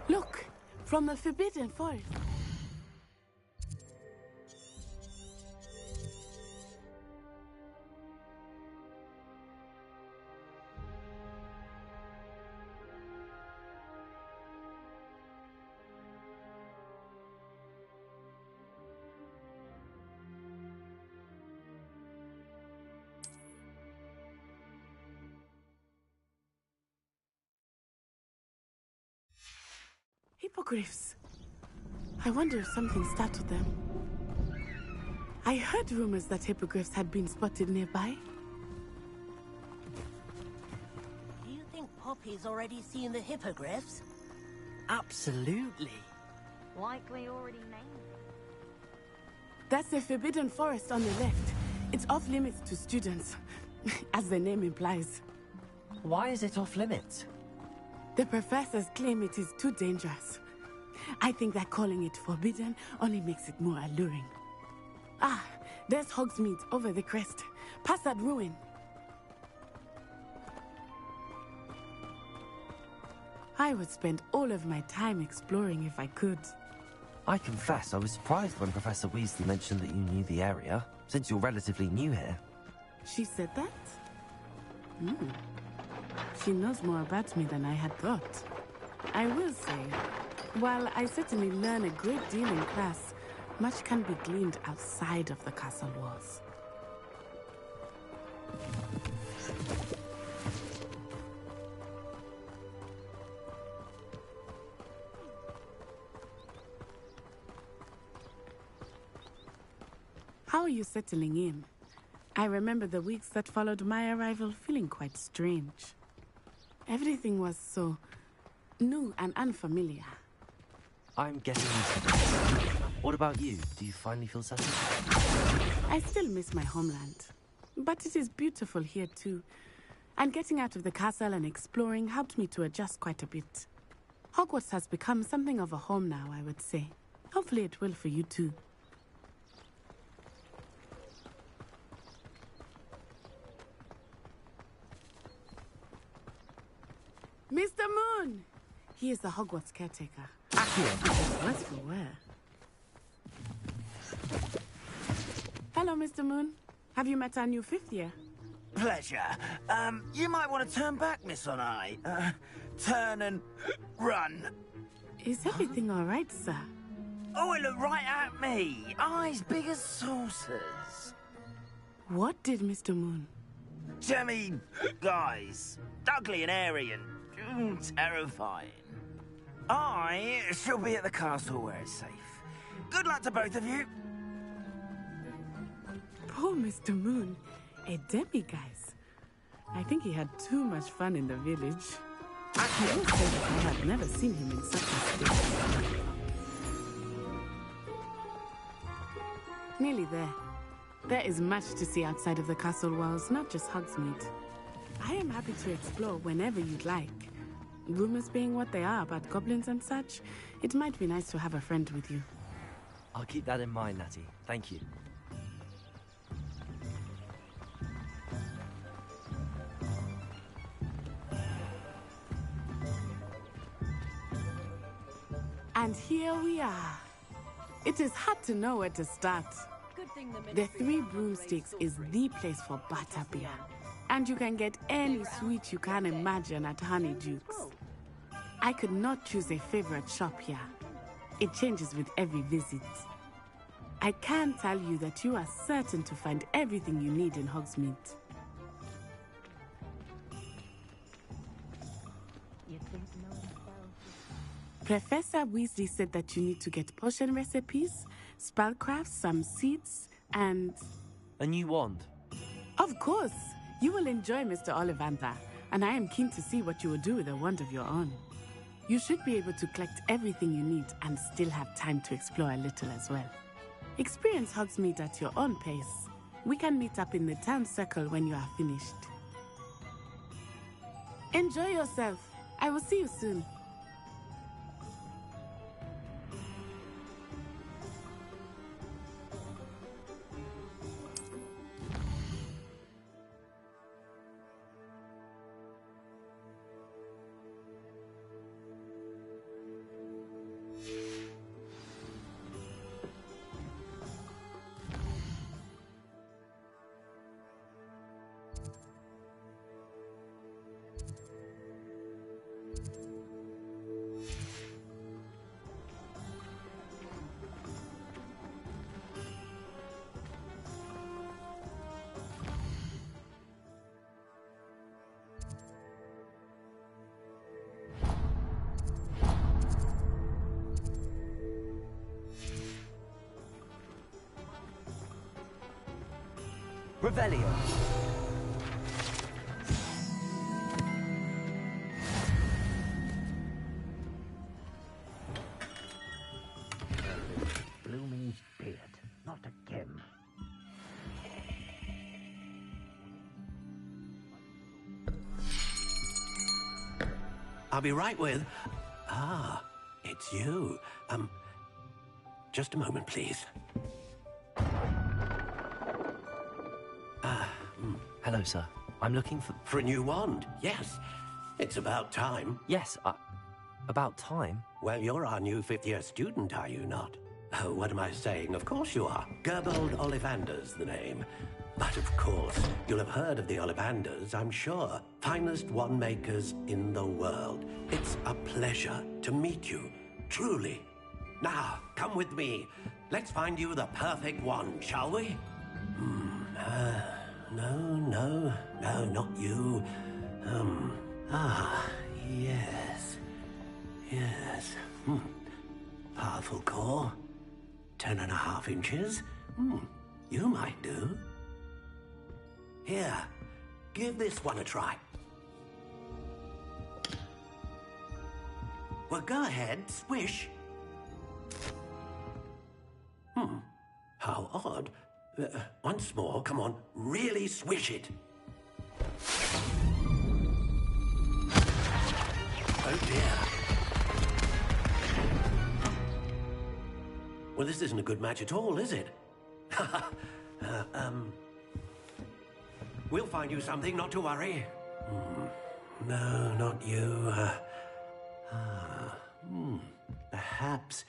Look, from the Forbidden Forest. Hippogriffs. I wonder if something startled them. I heard rumors that hippogriffs had been spotted nearby. Do you think Poppy's already seen the hippogriffs? Absolutely. Likely already named. That's the Forbidden Forest on the left. It's off limits to students, as the name implies. Why is it off limits? The professors claim it is too dangerous. I think that calling it forbidden only makes it more alluring. Ah, there's Hogsmeade over the crest. Past that ruin. I would spend all of my time exploring if I could. I confess I was surprised when Professor Weasley mentioned that you knew the area, since you're relatively new here. She said that? She knows more about me than I had thought. I will say, while I certainly learn a great deal in class, much can be gleaned outside of the castle walls. How are you settling in? I remember the weeks that followed my arrival feeling quite strange. Everything was so new and unfamiliar. I'm getting used to it. What about you? Do you finally feel settled? I still miss my homeland, but it is beautiful here too. And getting out of the castle and exploring helped me to adjust quite a bit. Hogwarts has become something of a home now, I would say. Hopefully it will for you too. Mr. Moon! He is the Hogwarts caretaker. What's for where? Hello, Mr. Moon. Have you met our new fifth year? Pleasure. You might want to turn back, Miss Onai. Turn and run. Is everything all right, sir? Oh, it looked right at me. Eyes big as saucers. What did Mr. Moon? Jemmy guys. Ugly and airy and terrifying. I shall be at the castle where it's safe. Good luck to both of you. Poor Mr. Moon. A demiguise. I think he had too much fun in the village. I will say that I have never seen him in such a state. Nearly there. There is much to see outside of the castle walls, not just Hogsmeade. I am happy to explore whenever you'd like. Rumors being what they are about goblins and such, it might be nice to have a friend with you. I'll keep that in mind, Natty. Thank you. And here we are. It is hard to know where to start. The Three Broomsticks is the place for butterbeer. And you can get any sweet you can imagine at Honeydukes. I could not choose a favorite shop here. It changes with every visit. I can tell you that you are certain to find everything you need in Hogsmeade. Professor Weasley said that you need to get potion recipes, spellcrafts, some seeds, and... a new wand. Of course! You will enjoy Mr. Ollivander, and I am keen to see what you will do with a wand of your own. You should be able to collect everything you need and still have time to explore a little as well. Experience Hogsmeade at your own pace. We can meet up in the town circle when you are finished. Enjoy yourself. I will see you soon. Revelio. Blooming beard, not again. I'll be right with... Ah, it's you. Just a moment, please. Hello, sir. I'm looking for a new wand, yes. It's about time. Yes, about time? Well, you're our new fifth-year student, are you not? Oh, what am I saying? Of course you are. Gerbold Ollivander's the name. But of course, you'll have heard of the Ollivanders, I'm sure. Finest wand makers in the world. It's a pleasure to meet you, truly. Now, come with me. Let's find you the perfect wand, shall we? No, not you. Yes. Powerful core. 10.5 inches. You might do. Here, give this one a try. Well, go ahead, swish. How odd. Once more, come on, really swish it. Oh dear. Well, this isn't a good match at all, is it? We'll find you something, not to worry. No, not you. Perhaps...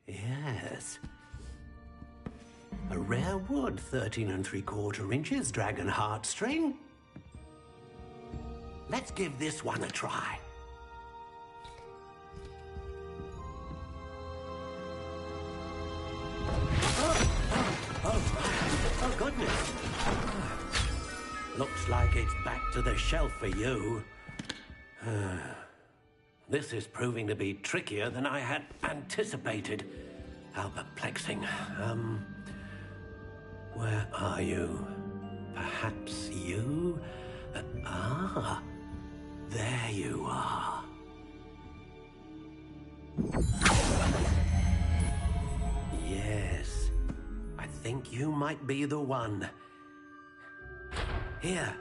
yes. A rare wood, 13 3/4 inches, dragon heartstring. Let's give this one a try. Oh, goodness. Looks like it's back to the shelf for you. This is proving to be trickier than I had anticipated. How perplexing. Where are you? Perhaps you? There you are. Yes. I think you might be the one. Here,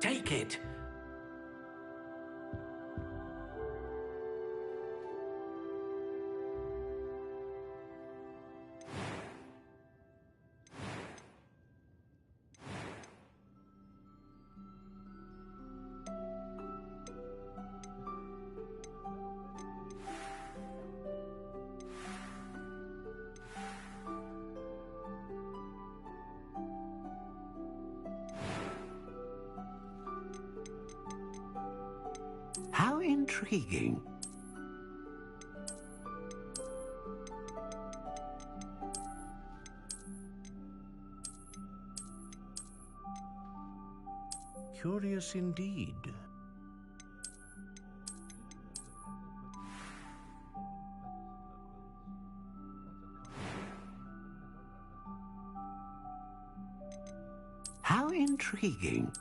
take it. How intriguing. Curious indeed. How intriguing.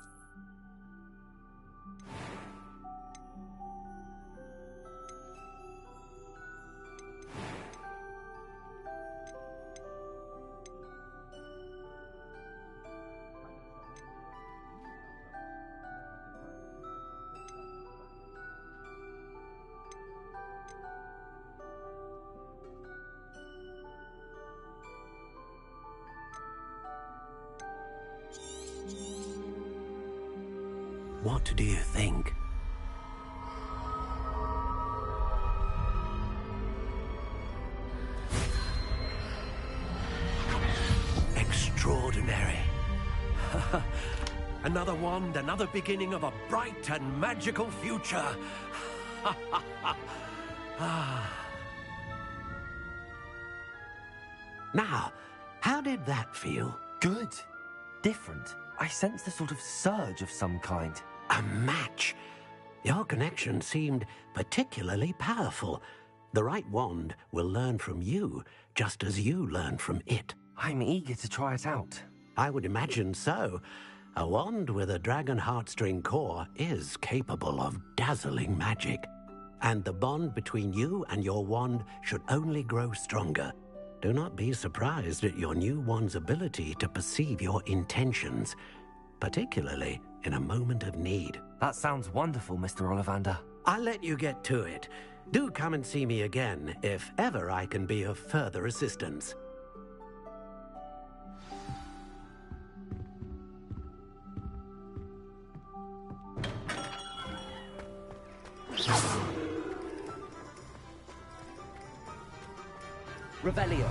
What do you think? Extraordinary. Another wand, another beginning of a bright and magical future. Now, how did that feel? Good. Different. I sensed a sort of surge of some kind. A match. Your connection seemed particularly powerful. The right wand will learn from you, just as you learn from it. I'm eager to try it out. I would imagine so. A wand with a dragon heartstring core is capable of dazzling magic. And the bond between you and your wand should only grow stronger. Do not be surprised at your new wand's ability to perceive your intentions, particularly in a moment of need. That sounds wonderful, Mr. Ollivander. I'll let you get to it. Do come and see me again if ever I can be of further assistance. Revelio.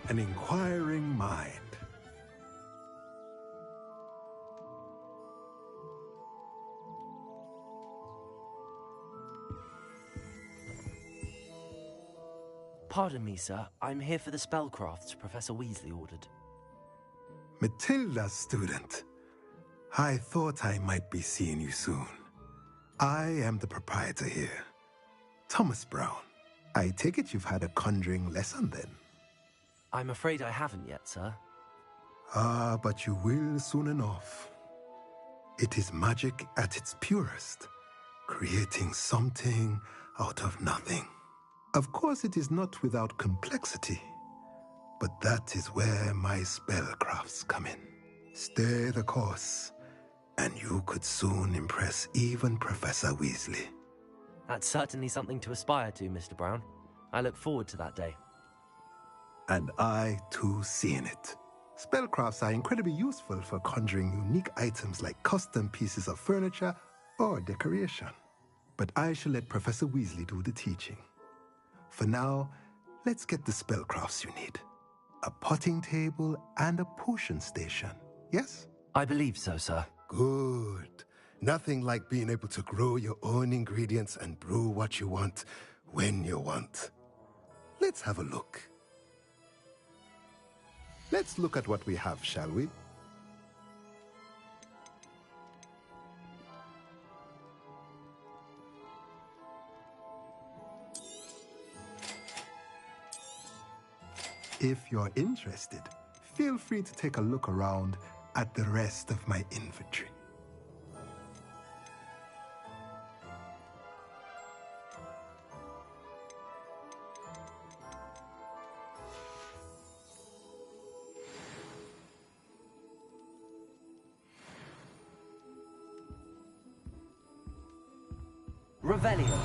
An inquiring mind. Pardon me, sir. I'm here for the spellcrafts Professor Weasley ordered. Matilda's student. I thought I might be seeing you soon. I am the proprietor here, Thomas Brown. I take it you've had a conjuring lesson then? I'm afraid I haven't yet, sir. Ah, but you will soon enough. It is magic at its purest, creating something out of nothing. Of course, it is not without complexity, but that is where my spellcrafts come in. Stay the course, and you could soon impress even Professor Weasley. That's certainly something to aspire to, Mr. Brown. I look forward to that day. And I, too, seeing it. Spellcrafts are incredibly useful for conjuring unique items like custom pieces of furniture or decoration. But I shall let Professor Weasley do the teaching. For now, let's get the spellcrafts you need. A potting table and a potion station, yes? I believe so, sir. Good. Nothing like being able to grow your own ingredients and brew what you want when you want. Let's have a look. Let's look at what we have, shall we? If you're interested, feel free to take a look around at the rest of my inventory. Revelio.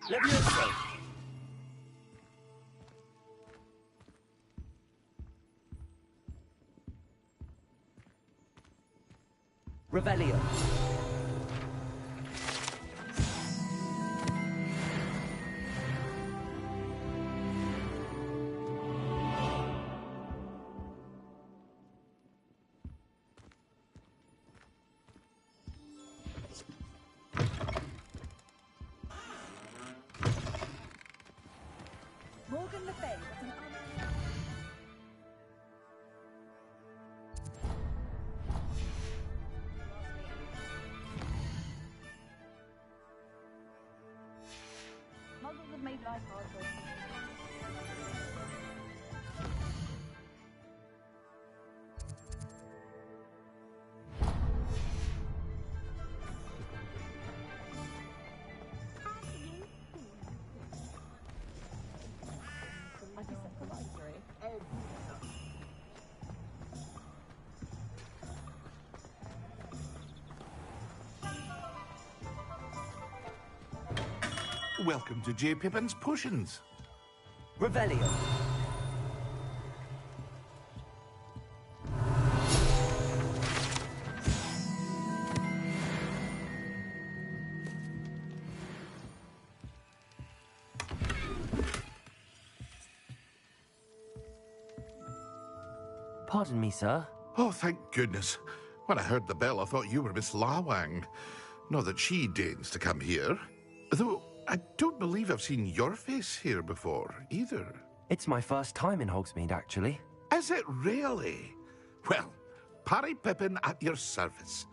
Levioso. Revelio. Morgan Le Fay was an Muggles have made life hard for us. Welcome to J. Pippin's Potions. Revelio. Pardon me, sir. Oh, thank goodness. When I heard the bell, I thought you were Miss Lawang. Not that she deigns to come here. Though I don't believe I've seen your face here before, either. It's my first time in Hogsmeade, actually. Is it really? Well, Parry Pippin at your service.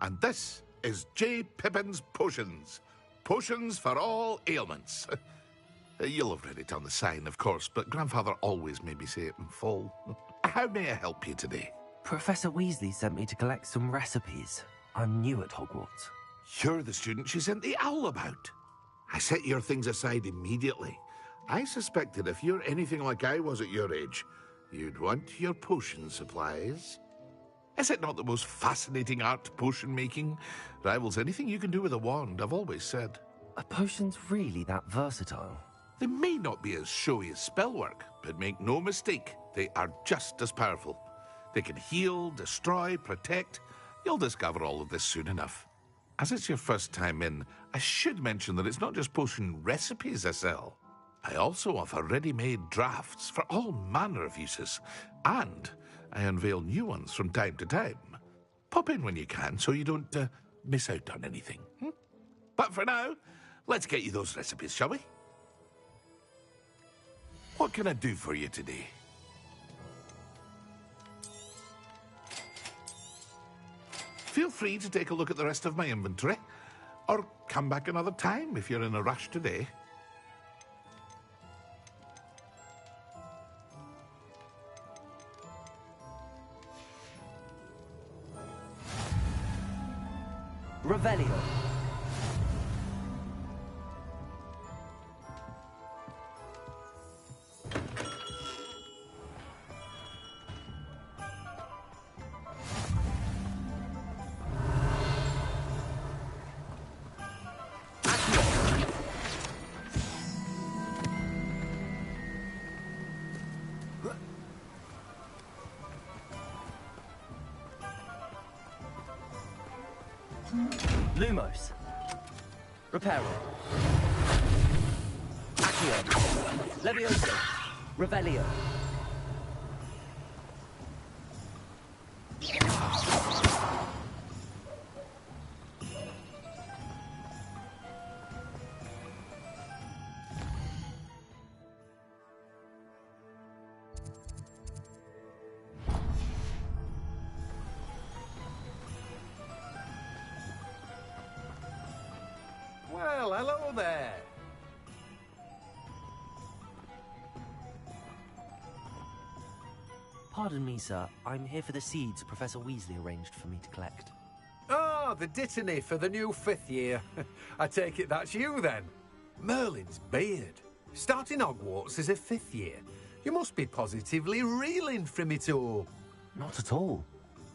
And this is J. Pippin's Potions. Potions for all ailments. You'll have read it on the sign, of course, but Grandfather always made me say it in full. How may I help you today? Professor Weasley sent me to collect some recipes. I'm new at Hogwarts. You're the student she sent the owl about. I set your things aside immediately. I suspected if you're anything like I was at your age, you'd want your potion supplies. Is it not the most fascinating art, potion making? Rivals anything you can do with a wand, I've always said. Are potions really that versatile? They may not be as showy as spellwork, but make no mistake, they are just as powerful. They can heal, destroy, protect. You'll discover all of this soon enough. As it's your first time in, I should mention that it's not just potion recipes I sell. I also offer ready-made drafts for all manner of uses, and I unveil new ones from time to time. Pop in when you can so you don't miss out on anything. But for now, let's get you those recipes, shall we? What can I do for you today? Feel free to take a look at the rest of my inventory, or come back another time if you're in a rush today. Revelio. Lumos. Reparo. Accio. Levioso. Revelio. Well, hello there. Pardon me, sir. I'm here for the seeds Professor Weasley arranged for me to collect. Ah, the dittany for the new 5th year. I take it that's you, then. Merlin's beard. Starting Hogwarts as a 5th year. You must be positively reeling from it all. Not at all.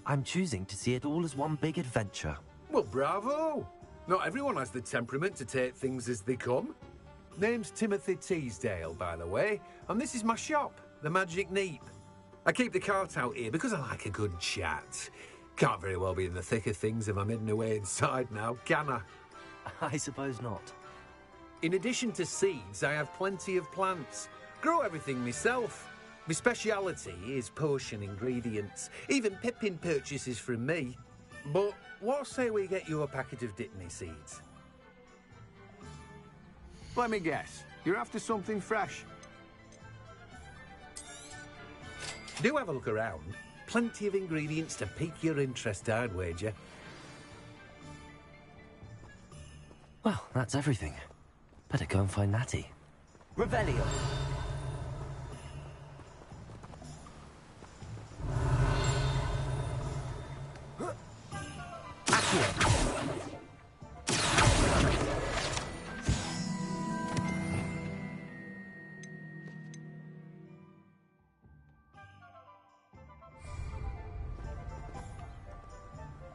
I'm choosing to see it all as one big adventure. Well, bravo. Not everyone has the temperament to take things as they come. Name's Timothy Teasdale, by the way, and this is my shop, the Magic Neep. I keep the cart out here because I like a good chat. Can't very well be in the thick of things if I'm hidden away inside now, can I? I suppose not. In addition to seeds, I have plenty of plants. Grow everything myself. My speciality is potion ingredients. Even Pippin purchases from me. But what say we get you a packet of Dittany seeds? Let me guess. You're after something fresh. Do have a look around. Plenty of ingredients to pique your interest, I'd wager. Well, that's everything. Better go and find Natty. Revelio.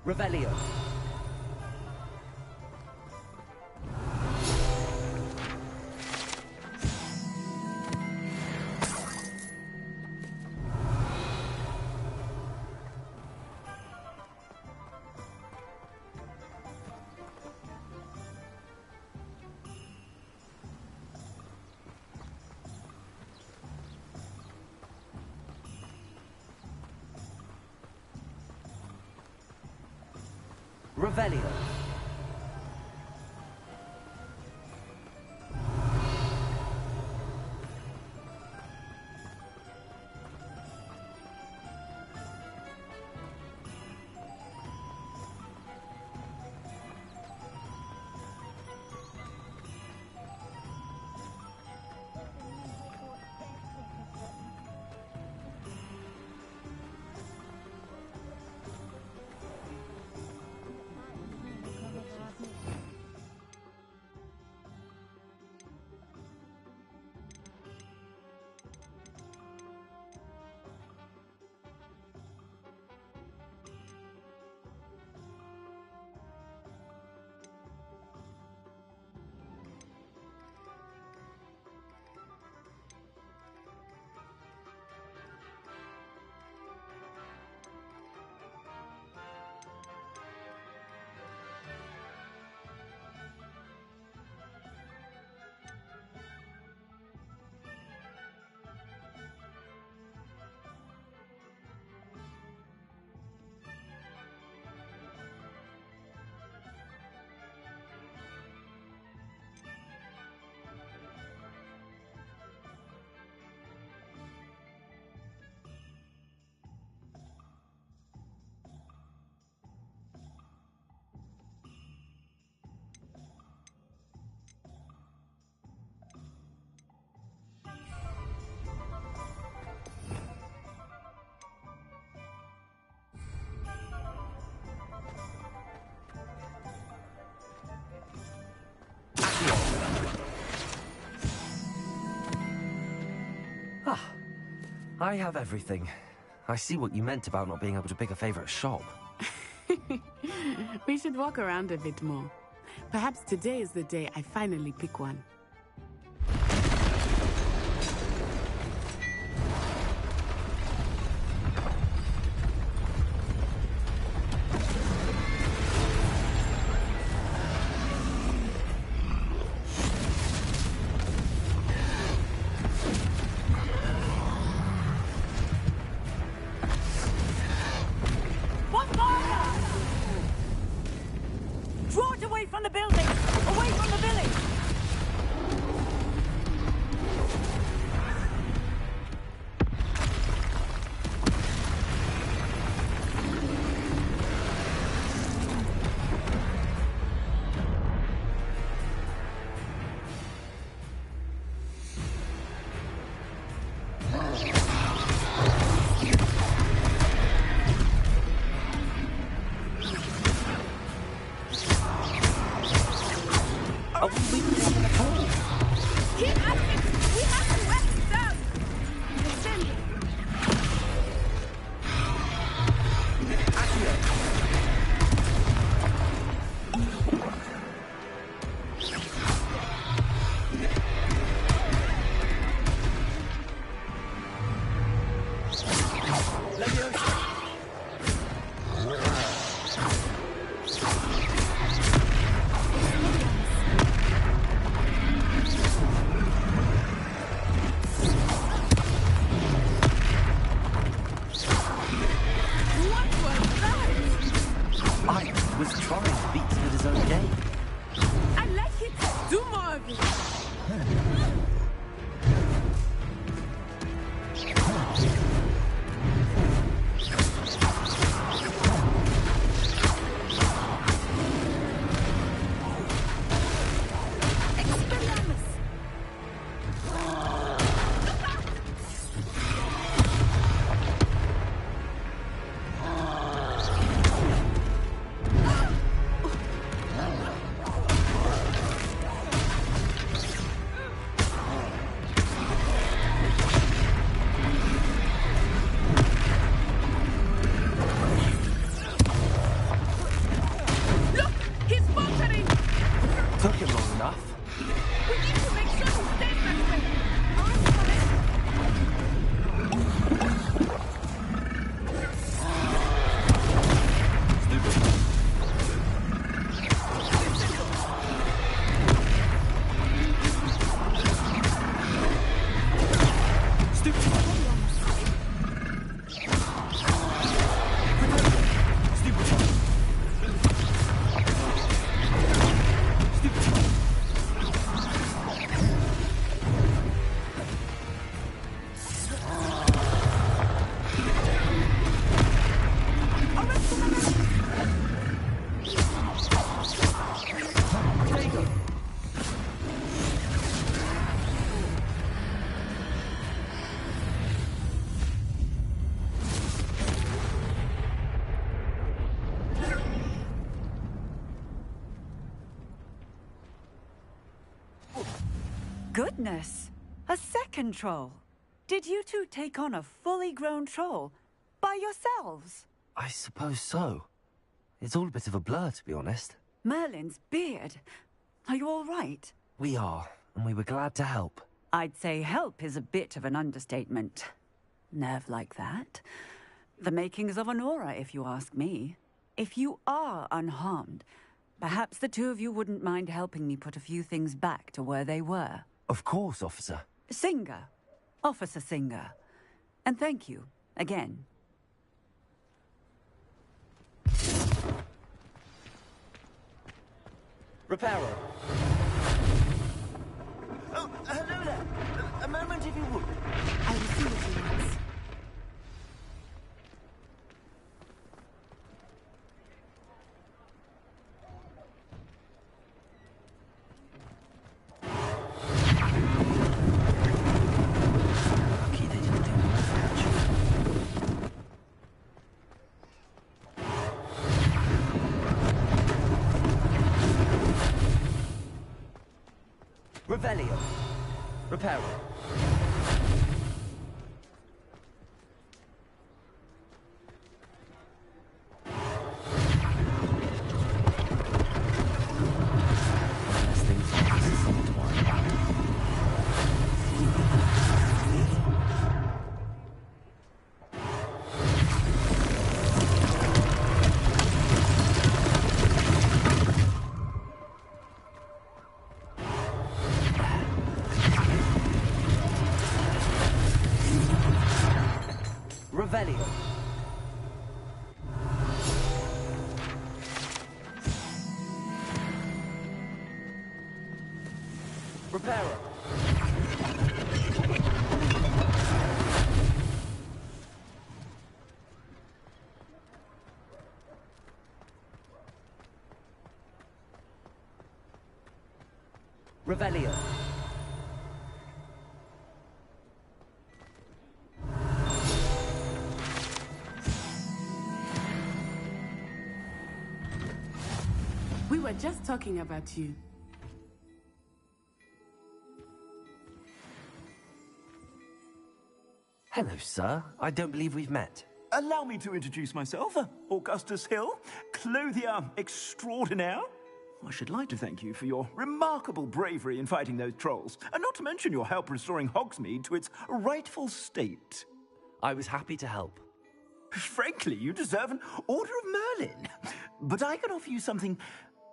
Revelio. Revelio. Ah, I have everything. I see what you meant about not being able to pick a favorite shop. We should walk around a bit more. Perhaps today is the day I finally pick one. Goodness! A second troll. Did you two take on a fully grown troll by yourselves? I suppose so. It's all a bit of a blur, to be honest. Merlin's beard. Are you all right? We are, and we were glad to help. I'd say help is a bit of an understatement. Nerve like that. The makings of an aura, if you ask me. If you are unharmed, perhaps the two of you wouldn't mind helping me put a few things back to where they were. Of course, officer. Singer. Officer Singer. And thank you, again. Reparo. Oh, hello there. A moment, if you would. I will see what he wants. Revelio. Reparo. Revelio. Reparo. Revelio. We were just talking about you. Hello, sir. I don't believe we've met. Allow me to introduce myself. Augustus Hill, clothier extraordinaire. I should like to thank you for your remarkable bravery in fighting those trolls, and not to mention your help restoring Hogsmeade to its rightful state. I was happy to help. Frankly, you deserve an Order of Merlin. But I can offer you something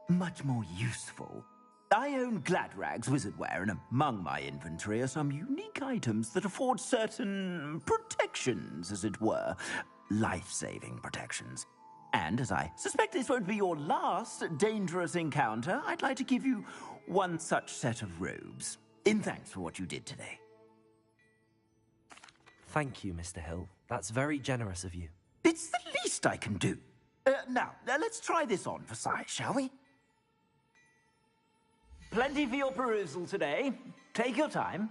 much more useful. I own Gladrag's wizardware, and among my inventory are some unique items that afford certain protections, as it were. Life-saving protections. And as I suspect this won't be your last dangerous encounter, I'd like to give you one such set of robes, in thanks for what you did today. Thank you, Mr. Hill. That's very generous of you. It's the least I can do. Now, let's try this on for size, shall we? Plenty for your perusal today. Take your time.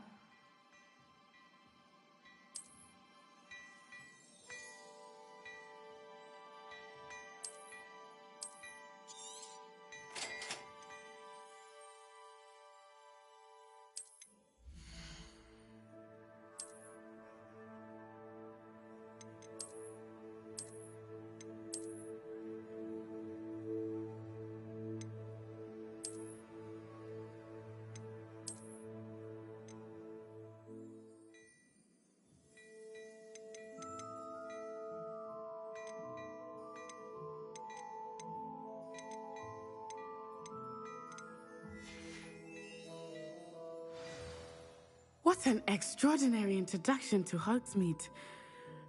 What an extraordinary introduction to Hogsmeade.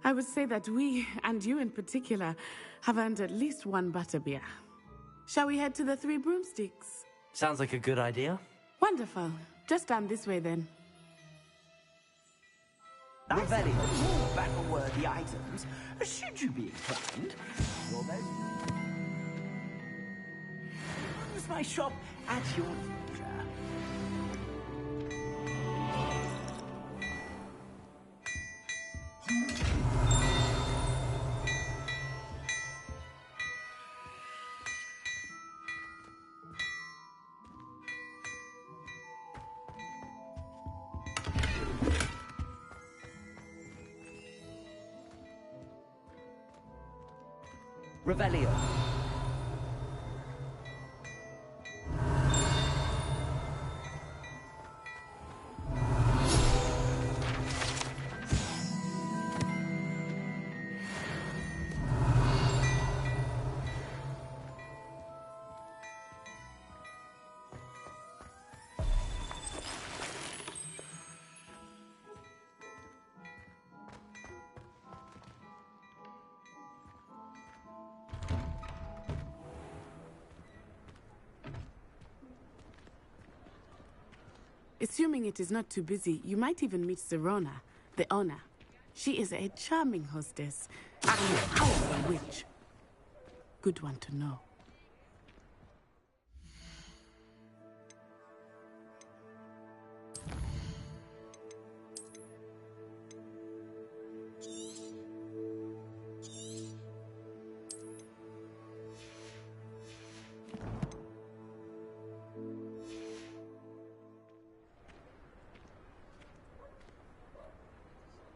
I would say that we, and you in particular, have earned at least one butterbeer. Shall we head to the Three Broomsticks? Sounds like a good idea. Wonderful. Just down this way then. Revelio. More battle-worthy items, should you be inclined. Use my shop at your leisure. Revelio. Assuming it is not too busy, you might even meet Zerona, the owner. She is a charming hostess and a powerful witch. Good one to know.